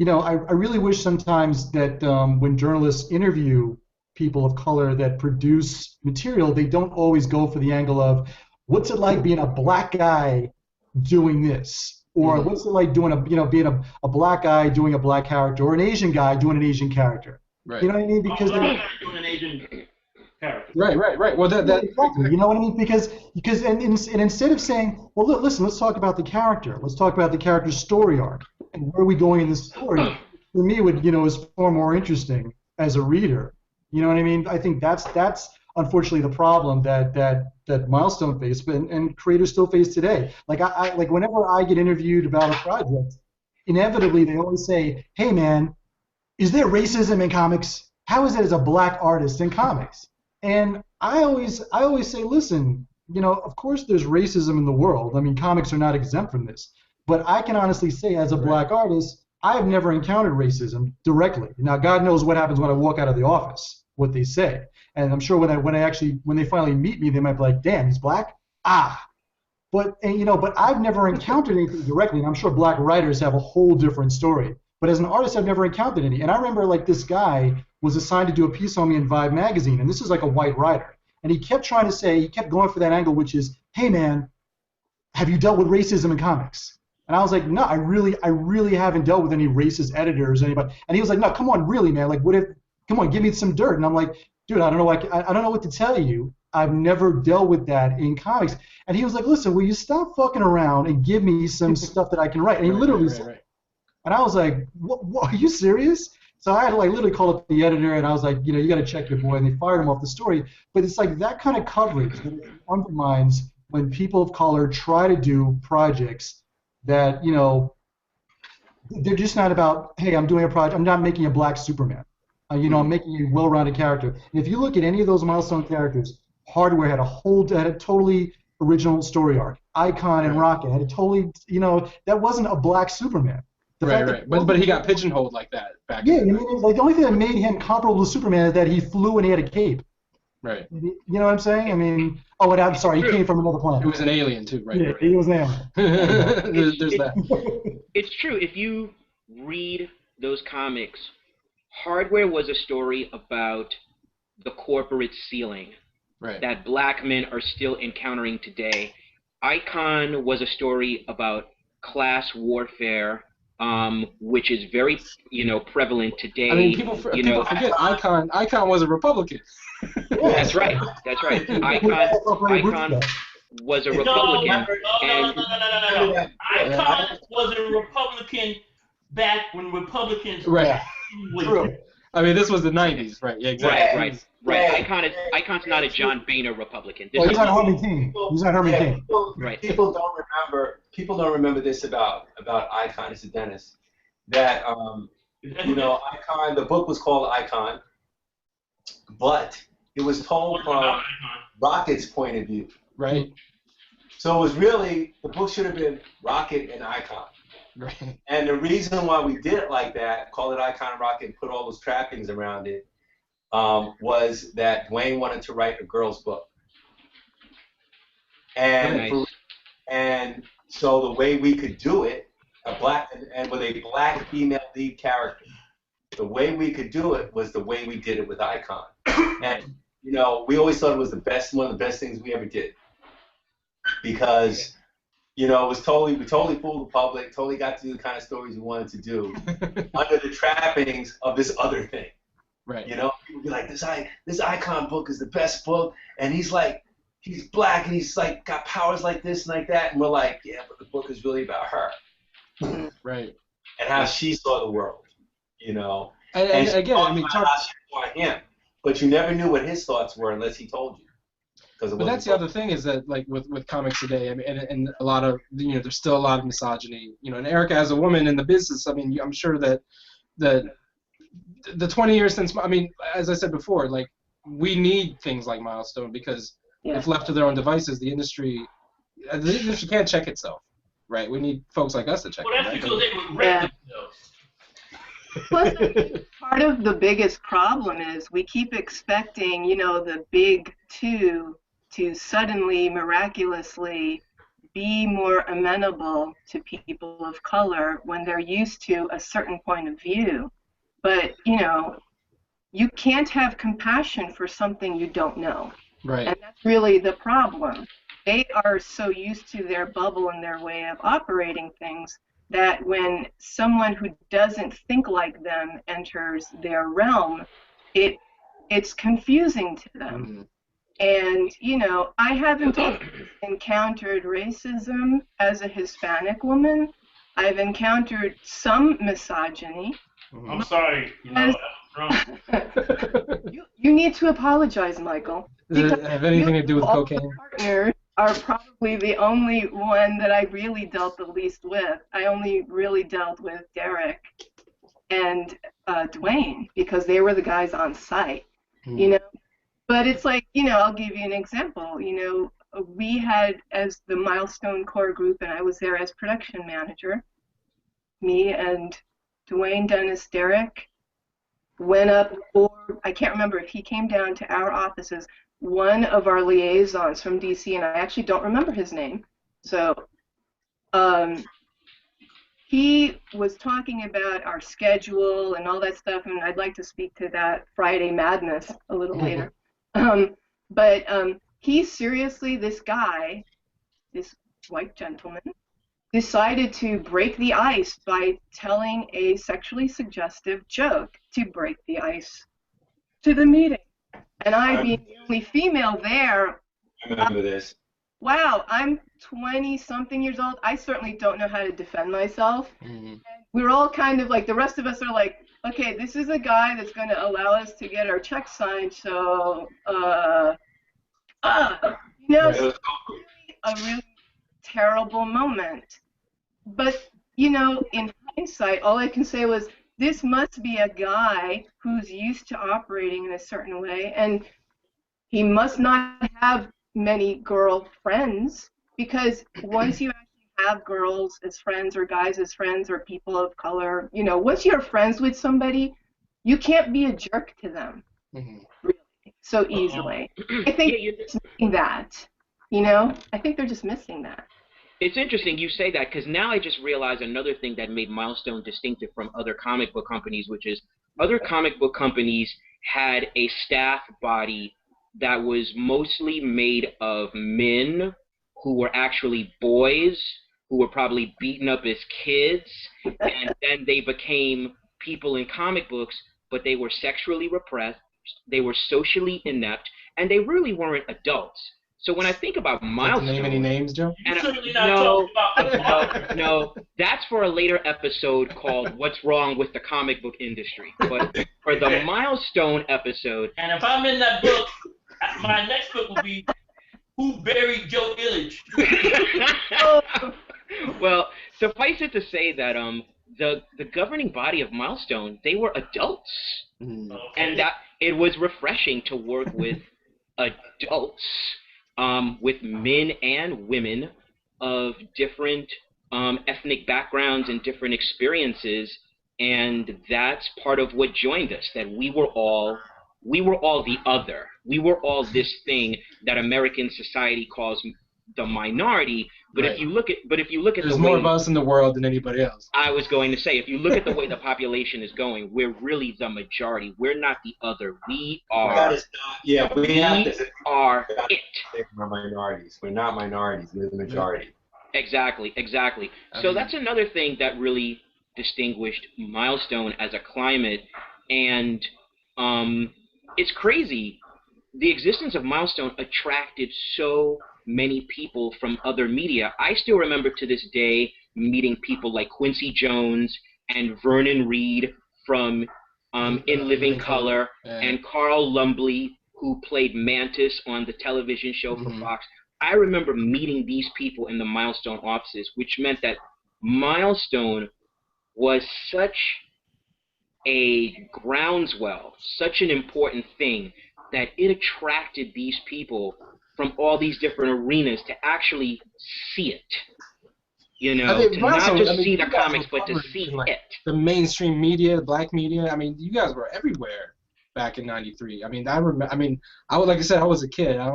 I really wish sometimes that when journalists interview people of color that produce material, they don't always go for the angle of what's it like being a black guy doing this, or what's it like doing being a black guy doing a black character, or an Asian guy doing an Asian character. Right. You know what I mean? Because doing an Asian character. Right. Well, that exactly. You know what I mean? Because and instead of saying, well, look, listen, let's talk about the character. Let's talk about the character's story arc and where are we going in the story. For me, is far more interesting as a reader. You know what I mean? I think that's unfortunately the problem that Milestone faced, and creators still face today. Like whenever I get interviewed about a project, inevitably they always say, "Hey man, is there racism in comics? How is it as a black artist in comics?" And I always say, listen, of course there's racism in the world. I mean, comics are not exempt from this. But I can honestly say, as a black artist, I have never encountered racism directly. Now, God knows what happens when I walk out of the office, what they say. And I'm sure when they finally meet me, they might be like, "Damn, he's black? Ah." But I've never encountered anything directly, and I'm sure black writers have a whole different story. But as an artist, I've never encountered any. And I remember this guy was assigned to do a piece on me in Vibe magazine, and this is like a white writer. And he kept going for that angle, which is, "Hey man, have you dealt with racism in comics?" And I was like, "No, I really haven't dealt with any racist editors or anybody." And he was like, "No, come on, really, man. Come on, give me some dirt." And I'm like, "Dude, I don't know. I don't know what to tell you. I've never dealt with that in comics." And he was like, "Listen, will you stop fucking around and give me some stuff that I can write?" And he literally said, and I was like, what, are you serious? So I had to literally call up the editor, and I was like, you got to check your boy, and they fired him off the story. But it's like that kind of coverage that undermines when people of color try to do projects that, they're just not about, hey, I'm doing a project, I'm not making a black Superman. I'm making a well-rounded character. And if you look at any of those Milestone characters, Hardware had a totally original story arc. Icon and Rocket had a totally, that wasn't a black Superman. Right. But he got pigeonholed like that back then. Yeah, the only thing that made him comparable to Superman is that he flew and he had a cape. Right. You know what I'm saying? I mean, and I'm sorry, he came from another planet. He was an alien too, right? Yeah, he was an alien. There's that. It's true. If you read those comics, Hardware was a story about the corporate ceiling that black men are still encountering today. Icon was a story about class warfare, which is very, prevalent today. I mean, people forget Icon was a Republican. That's right. Icon was a Republican. No. Icon was a Republican back when Republicans Right. True. I mean, this was the 90s, right? Yeah, exactly. Right. Icon's not a John Boehner Republican. This Well, he's is- not Herman King. He's not Herman King. Right. People don't remember this about Icon. It's a Dennis. That you know, Icon. The book was called Icon, but it was told from Rocket's point of view. Right. So it was really, the book should have been Rocket and Icon. Right. And the reason why we did it like that, call it Icon and Rocket, and put all those trappings around it, was that Dwayne wanted to write a girl's book. And Nice. and so the way we could do it, and with a black female lead character, the way we could do it was the way we did it with Icon. And you know, we always thought it was one of the best things we ever did, because you know, we totally fooled the public, totally got to do the kind of stories we wanted to do under the trappings of this other thing. Right. You know, people be like, this Icon book is the best book, and he's black and he's like got powers like this and like that, and we're like, yeah, but the book is really about her. Right. And how she saw the world, you know. And she again, I mean, talked about how she saw him, but you never knew what his thoughts were unless he told you. But that's the other thing is that, like, with comics today, I mean, and a lot of, you know, there's still a lot of misogyny, you know. And Erica, as a woman in the business, I mean, I'm sure that the 20 years since, I mean, as I said before, like, we need things like Milestone, because if left to their own devices, the industry can't check itself, right? We need folks like us to check. Well, that's it, right? because they would wreck themselves. Plus, I think part of the biggest problem is we keep expecting, you know, the big two to suddenly, miraculously be more amenable to people of color when they're used to a certain point of view. But, you know, you can't have compassion for something you don't know. Right. And that's really the problem. They are so used to their bubble and their way of operating things that when someone who doesn't think like them enters their realm, it's confusing to them. Mm-hmm. And, you know, I haven't encountered racism as a Hispanic woman. I've encountered some misogyny. I'm sorry, you know, I'm drunk. You need to apologize, Michael. Does it have anything to do with all cocaine? the partners are probably the only one that I really dealt the least with. I only really dealt with Derek and Dwayne, because they were the guys on site, you know. But it's like, you know, I'll give you an example. You know, we had, as the Milestone core group, and I was there as production manager, me and Dwayne, Dennis, Derek went up, or I can't remember if he came down to our offices, one of our liaisons from DC, and I actually don't remember his name. So he was talking about our schedule and all that stuff, and I'd like to speak to that Friday madness a little later. But he seriously, this guy, this white gentleman, decided to break the ice by telling a sexually suggestive joke to break the ice to the meeting. And I, being the only female there, I remember this. Wow, I'm 20-something years old. I certainly don't know how to defend myself. Mm-hmm. We're all kind of like, the rest of us are like, okay, this is a guy that's going to allow us to get our check signed, so, you know, it's a really terrible moment. But, you know, in hindsight, all I can say was, this must be a guy who's used to operating in a certain way, and he must not have many girl friends, because once you actually have girls as friends or guys as friends or people of color, you know, once you're friends with somebody, you can't be a jerk to them really so easily. I think they're just missing that, you know? I think they're just missing that. It's interesting you say that, because now I just realized another thing that made Milestone distinctive from other comic book companies, which is other comic book companies had a staff body that was mostly made of men who were actually boys, who were probably beaten up as kids, and then they became people in comic books, but they were sexually repressed, they were socially inept, and they really weren't adults. So when I think about Don't Milestone, name any names, Joe? You're and certainly not talking about the bar. no, that's for a later episode called "What's Wrong with the Comic Book Industry." But for the Milestone episode, And if I'm in that book, my next book will be Who Buried Joe Illidge? well, suffice it to say that the governing body of Milestone, they were adults, and that it was refreshing to work with adults, with men and women of different ethnic backgrounds and different experiences, and that's part of what joined us. That we were all the other. We were all this thing that American society calls the minority. But Right. if you look at There's the more way, of us in the world than anybody else. I was going to say, if you look at the way the population is going, we're really the majority. We're not the other. We are. That is not, yeah, we have to are it. we're minorities. We're not minorities. We're the majority. Exactly. I So mean- that's another thing that really distinguished Milestone as a climate, and it's crazy. The existence of Milestone attracted so many people from other media. I still remember to this day meeting people like Quincy Jones and Vernon Reed from In Living Color, and Carl Lumbly, who played Mantis on the television show for Fox. I remember meeting these people in the Milestone offices, which meant that Milestone was such a groundswell, such an important thing, that it attracted these people from all these different arenas to actually see it. You know, I mean, to Milestone, not just I mean, see the you guys comics, were but to covered see in, like, it. The mainstream media, black media. I mean, you guys were everywhere back in '93. I mean, I remember. I mean, like I said, I was a kid. I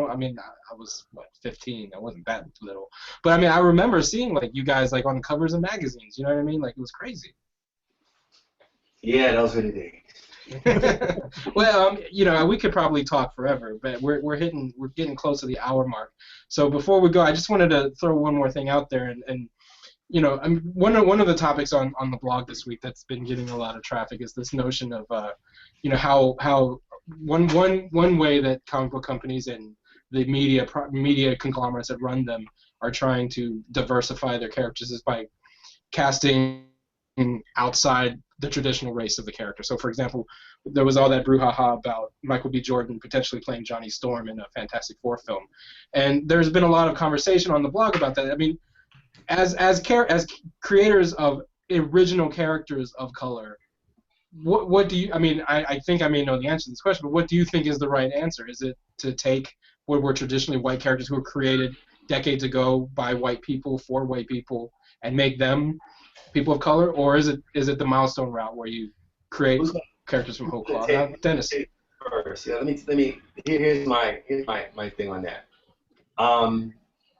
was 15. I wasn't that little. But I mean, I remember seeing like you guys like on the covers of magazines. You know what I mean? Like it was crazy. Yeah, those were the days. Well, you know, we could probably talk forever, but we're getting close to the hour mark. So before we go, I just wanted to throw one more thing out there, and you know, I mean, one of the topics on the blog this week that's been getting a lot of traffic is this notion of, you know, how one way that comic book companies and the media conglomerates that run them are trying to diversify their characters is by casting outside the traditional race of the character. So, for example, there was all that brouhaha about Michael B. Jordan potentially playing Johnny Storm in a Fantastic Four film, and there's been a lot of conversation on the blog about that. I mean, as creators of original characters of color, what do you? I mean, I think I may know the answer to this question, but what do you think is the right answer? Is it to take what were traditionally white characters who were created decades ago by white people for white people and make them people of color, or is it the Milestone route where you create characters from whole cloth? Dennis. First, yeah. Let me. Here's my thing on that.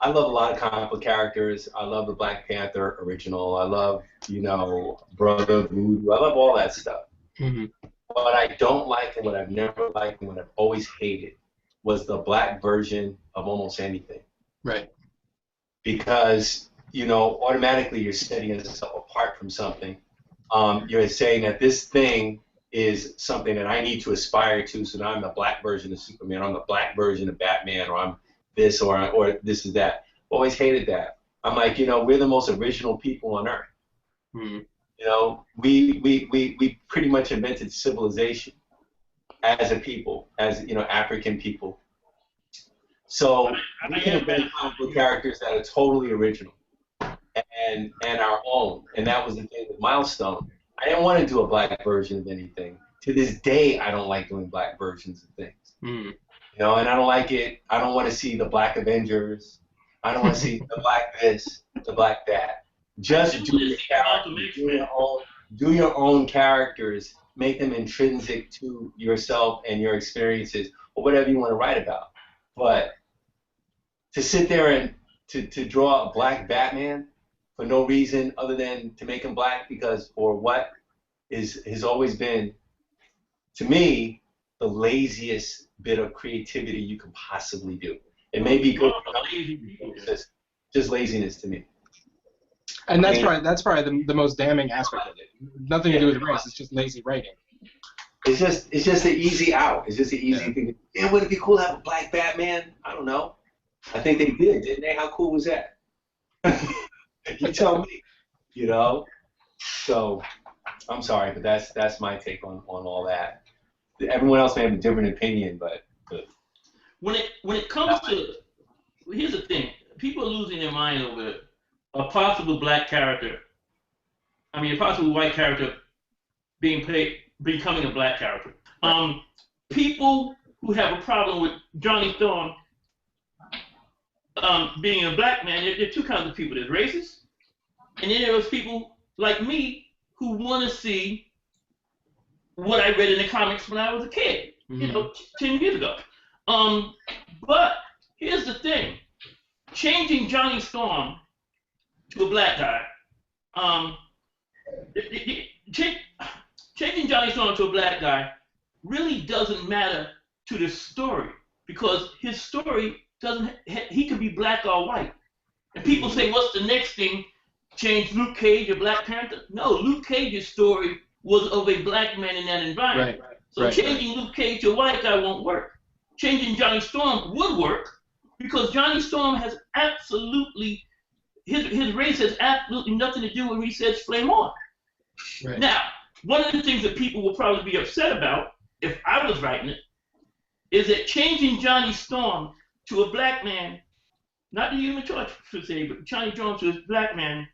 I love a lot of comic book characters. I love the Black Panther original. I love, you know, Brother Voodoo. I love all that stuff. Mm-hmm. What I don't like and what I've never liked and what I've always hated was the black version of almost anything. Right. Because, you know, automatically you're setting yourself apart from something. You're saying that this thing is something that I need to aspire to, so now I'm the black version of Superman, or I'm the black version of Batman, or I'm this, or this is that. Always hated that. I'm like, you know, we're the most original people on Earth. Mm-hmm. You know, we pretty much invented civilization as a people, as, you know, African people. So we can invent comic book characters that are totally original and our own. And that was the thing with Milestone. I didn't want to do a black version of anything. To this day, I don't like doing black versions of things. Mm-hmm. You know, and I don't like it. I don't want to see the Black Avengers. I don't want to see the black this, the black that. Just do your characters, do your own characters, make them intrinsic to yourself and your experiences, or whatever you want to write about. But to sit there and to draw a black Batman for no reason other than to make him black because, or what, has always been, to me, the laziest bit of creativity you could possibly do. It may be good, it's just laziness to me. And that's probably the most damning aspect of it. Nothing to do with race. It's just lazy writing. It's just an easy out. It's just an easy thing. Yeah, would it be cool to have a black Batman? I don't know. I think they did, didn't they? How cool was that? You tell me, you know? So, I'm sorry, but that's my take on all that. Everyone else may have a different opinion, but when it comes to, here's the thing, people are losing their mind over a possible black character. I mean, a possible white character becoming a black character. People who have a problem with Johnny Storm being a black man, there are two kinds of people. There's racists, and then there's people like me who want to see what I read in the comics when I was a kid, you know, 10 years ago. But here's the thing. Changing Johnny Storm to a black guy, changing Johnny Storm to a black guy really doesn't matter to the story, because his story he could be black or white. And people say, what's the next thing? Change Luke Cage or Black Panther? No, Luke Cage's story was of a black man in that environment. So changing Luke Cage to a white guy won't work. Changing Johnny Storm would work, because Johnny Storm has absolutely, his race has absolutely nothing to do with when he says flame on. Now, one of the things that people will probably be upset about, if I was writing it, is that changing Johnny Storm to a black man, not the Human Torch per se, but Johnny Storm to a black man,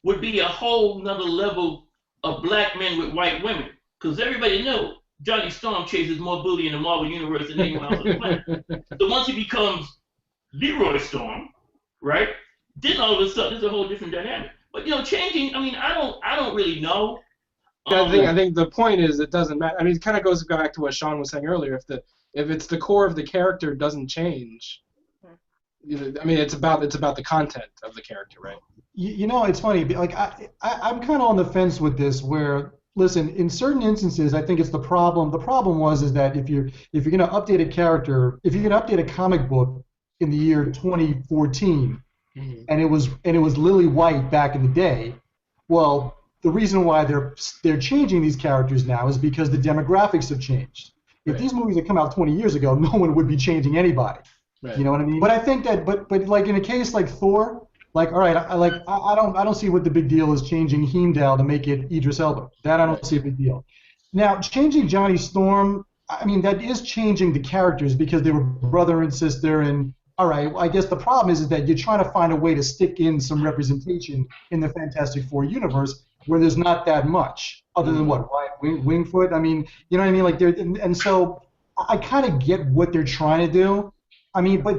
would be a whole nother level of black men with white women. Because everybody knows Johnny Storm chases more booty in the Marvel Universe than anyone else on the planet. So once he becomes Leroy Storm, right, then all of a sudden it's a whole different dynamic. But, you know, changing, I mean, I don't really know. I think the point is it doesn't matter. I mean, it kind of goes back to what Shawn was saying earlier. If it's the core of the character doesn't change, you know, I mean, it's about the content of the character, right? You know, it's funny. Like I'm kind of on the fence with this. Where, listen, in certain instances, I think it's the problem. The problem is that if you're going to update a character, if you're going to update a comic book in the year 2014, and it was Lily White back in the day, well, the reason why they're changing these characters now is because the demographics have changed. If these movies had come out 20 years ago, no one would be changing anybody. You know what I mean? But I think that, but like in a case like Thor, like, all right, I don't see what the big deal is changing Heimdall to make it Idris Elba. That I don't see a big deal. Now, changing Johnny Storm, I mean, that is changing the characters because they were brother and sister, and all right, I guess the problem is that you're trying to find a way to stick in some representation in the Fantastic Four universe where there's not that much, other than what, Wingfoot? I mean, you know what I mean? Like, and so I kind of get what they're trying to do. I mean, but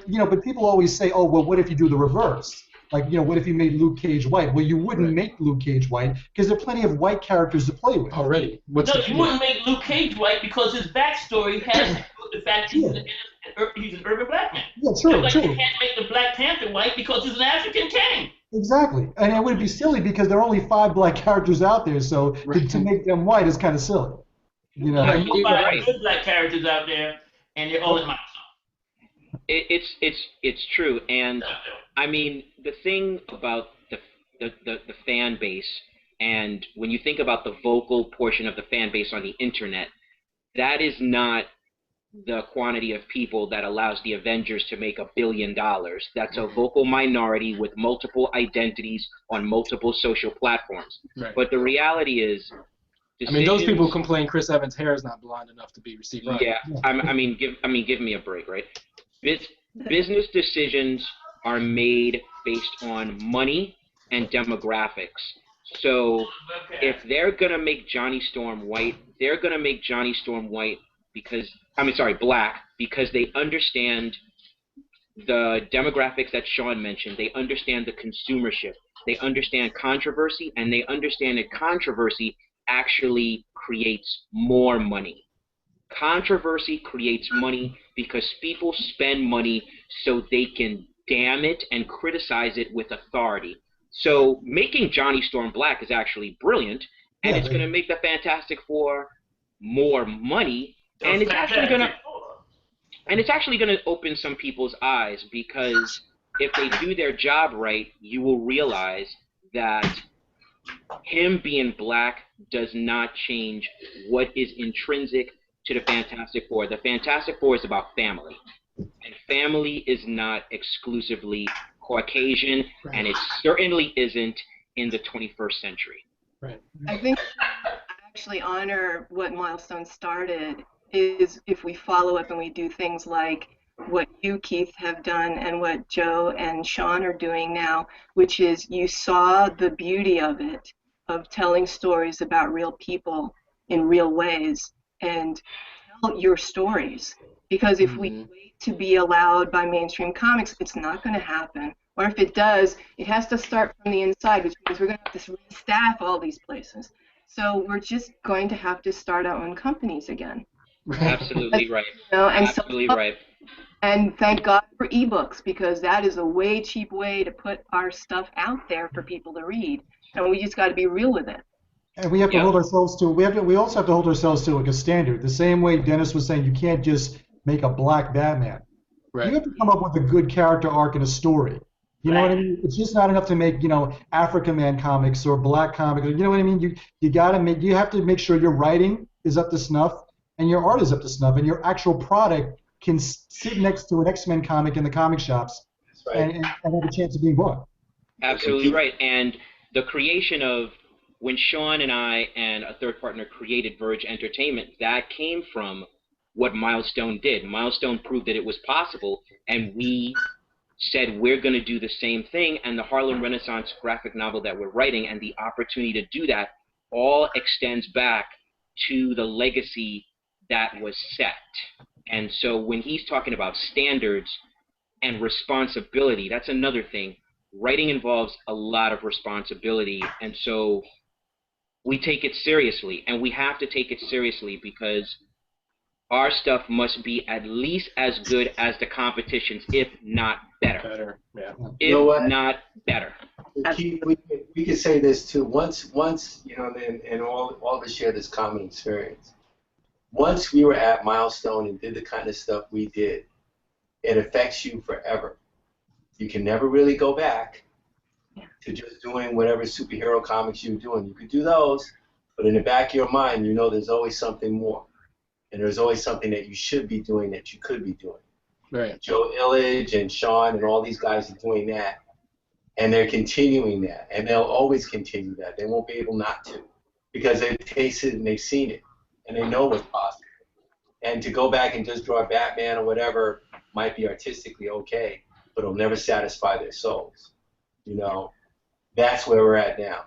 you know, but people always say, oh, well, what if you do the reverse? Like, you know, what if you made Luke Cage white? Well, you wouldn't make Luke Cage white because there are plenty of white characters to play with already. No, you wouldn't make Luke Cage white because his backstory has to do with the fact he's an urban black man. Yeah, true. You can't make the Black Panther white because he's an African king. Exactly, and it would be silly because there are only 5 black characters out there, so to make them white is kind of silly. You know, there's 5 good black characters out there, and they're all in my. It's true, and I mean the thing about the fan base, and when you think about the vocal portion of the fan base on the internet, that is not the quantity of people that allows the Avengers to make $1 billion. That's a vocal minority with multiple identities on multiple social platforms. But the reality is, I mean, those people complain Chris Evans' hair is not blonde enough to be received. Yeah, I mean, give me a break, right? Business decisions are made based on money and demographics. So if they're gonna make Johnny Storm white, they're gonna make Johnny Storm white because black, because they understand the demographics that Shawn mentioned. They understand the consumership. They understand controversy, and they understand that controversy actually creates more money. Controversy creates money because people spend money so they can damn it and criticize it with authority. So making Johnny Storm black is actually brilliant, and it's going to make the Fantastic Four more money, and it's actually going to open some people's eyes, because if they do their job right, you will realize that him being black does not change what is intrinsic to the Fantastic Four. The Fantastic Four is about family. And family is not exclusively Caucasian, and it certainly isn't in the 21st century. Right. I think I actually honor what Milestone started is if we follow up and we do things like what you, Keith, have done and what Joe and Shawn are doing now, which is you saw the beauty of it, of telling stories about real people in real ways, and tell your stories. Because if we wait to be allowed by mainstream comics, it's not going to happen. Or if it does, it has to start from the inside, which means we're going to have to restaff all these places. So we're just going to have to start our own companies again. Absolutely right. You know, and Absolutely so, right. And thank God for ebooks, because that is a way cheap way to put our stuff out there for people to read. And we just got to be real with it. And we have to hold ourselves to. We also have to hold ourselves to like a standard. The same way Dennis was saying, you can't just make a black Batman. Right. You have to come up with a good character arc in a story. You know what I mean? It's just not enough to make, African Man comics or black comics. You know what I mean? You have to make sure your writing is up to snuff and your art is up to snuff, and your actual product can sit next to an X-Men comic in the comic shops and have a chance of being bought. Absolutely right. And the creation of, when Shawn and I and a third partner created Verge Entertainment, that came from what Milestone did. Milestone proved that it was possible, and we said we're going to do the same thing. And the Harlem Renaissance graphic novel that we're writing and the opportunity to do that all extends back to the legacy that was set. And so when he's talking about standards and responsibility, that's another thing. Writing involves a lot of responsibility, and so we take it seriously, and we have to take it seriously because our stuff must be at least as good as the competition's, if not better. If not better. We could say this too. Once and all to share this common experience. Once we were at Milestone and did the kind of stuff we did, it affects you forever. You can never really go back to just doing whatever superhero comics you're doing. You could do those, but in the back of your mind, you know there's always something more. And there's always something that you should be doing that you could be doing. Right. Joe Illidge and Shawn and all these guys are doing that. And they're continuing that. And they'll always continue that. They won't be able not to. Because they've tasted and they've seen it. And they know what's possible. And to go back and just draw Batman or whatever might be artistically okay, but it'll never satisfy their souls. That's where we're at now.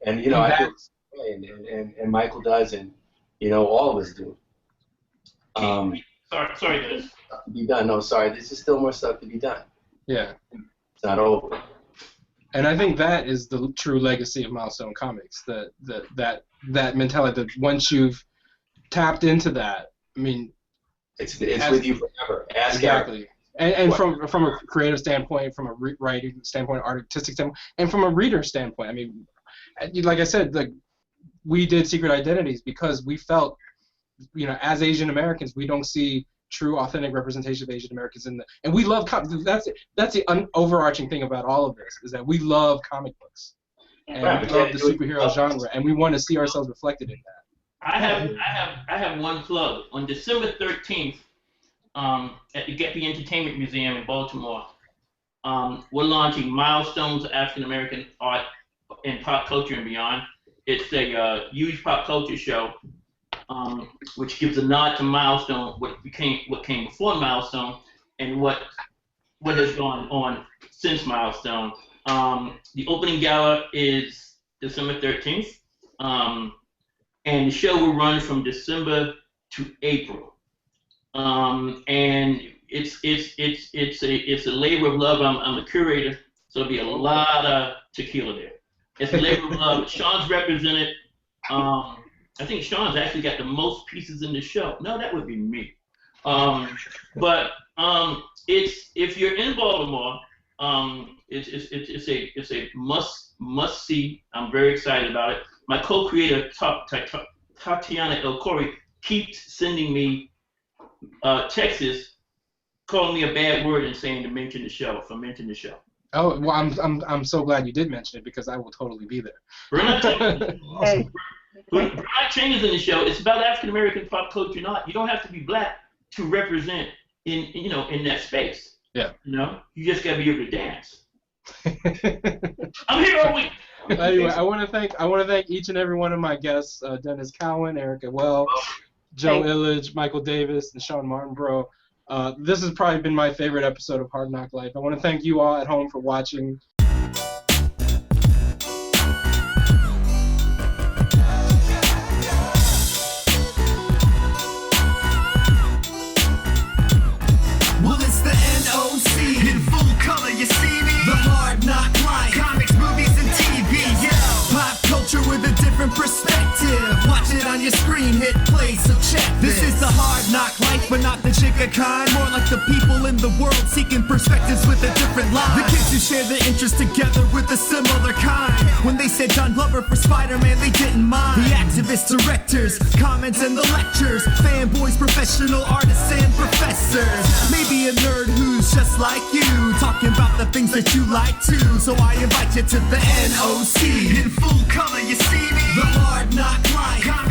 And I feel the same way, and Michael does, and all of us do. Sorry, guys. To be done. No, sorry. There's just still more stuff to be done. Yeah. It's not over. And I think that is the true legacy of Milestone Comics. That mentality that once tapped into that, I mean, it's with you forever. Exactly. And from a creative standpoint, from a writing standpoint, artistic standpoint, and from a reader standpoint, I mean, like I said, we did Secret Identities because we felt, as Asian Americans, we don't see true, authentic representation of Asian Americans and we love comics. That's the overarching thing about all of this, is that we love comic books and we love the superhero genre, and we want to see ourselves reflected in that. I have one plug. On December 13th, at the Getty Entertainment Museum in Baltimore, we're launching Milestones of African American Art and Pop Culture and Beyond. It's a huge pop culture show, which gives a nod to Milestone, what came before Milestone, and what has gone on since Milestone. The opening gala is December 13th, and the show will run from December to April. And it's a labor of love. I'm the curator, so there'll be a lot of tequila there. It's a labor of love. Shawn's represented. I think Shawn's actually got the most pieces in the show. No, that would be me. But if you're in Baltimore, it's a must see. I'm very excited about it. My co-creator Tatiana El Khoury keeps sending me texts, calling me a bad word and saying to mention the show. Oh, well, I'm so glad you did mention it, because I will totally be there. Bernard Chang is in the show. It's about African American pop culture. You don't have to be black to represent in that space. Yeah. You just gotta be able to dance. I'm here all week. Anyway, I want to thank each and every one of my guests: Dennis Cowan, Erica Well, Joe Illidge, Michael Davis, and Shawn Martinbrough. This has probably been my favorite episode of Hard Knock Life. I want to thank you all at home for watching. Well, it's the NOC in full color, you see me? The Hard Knock Life, comics, movies, and TV, yo. Pop culture with a different perspective. Watch it on your screen, hit play, so check this. This is the Hard Knock Life, but not the chica kind. More like the people in the world seeking perspectives with a different line. The kids who share their interests together with a similar kind. When they said Don Glover for Spider-Man, they didn't mind. The activists, directors, comments, and the lectures. Fanboys, professional artists, and professors. Maybe a nerd who's just like you, talking about the things that you like too. So I invite you to the NOC in full color, you see me? The Hard Knock Life.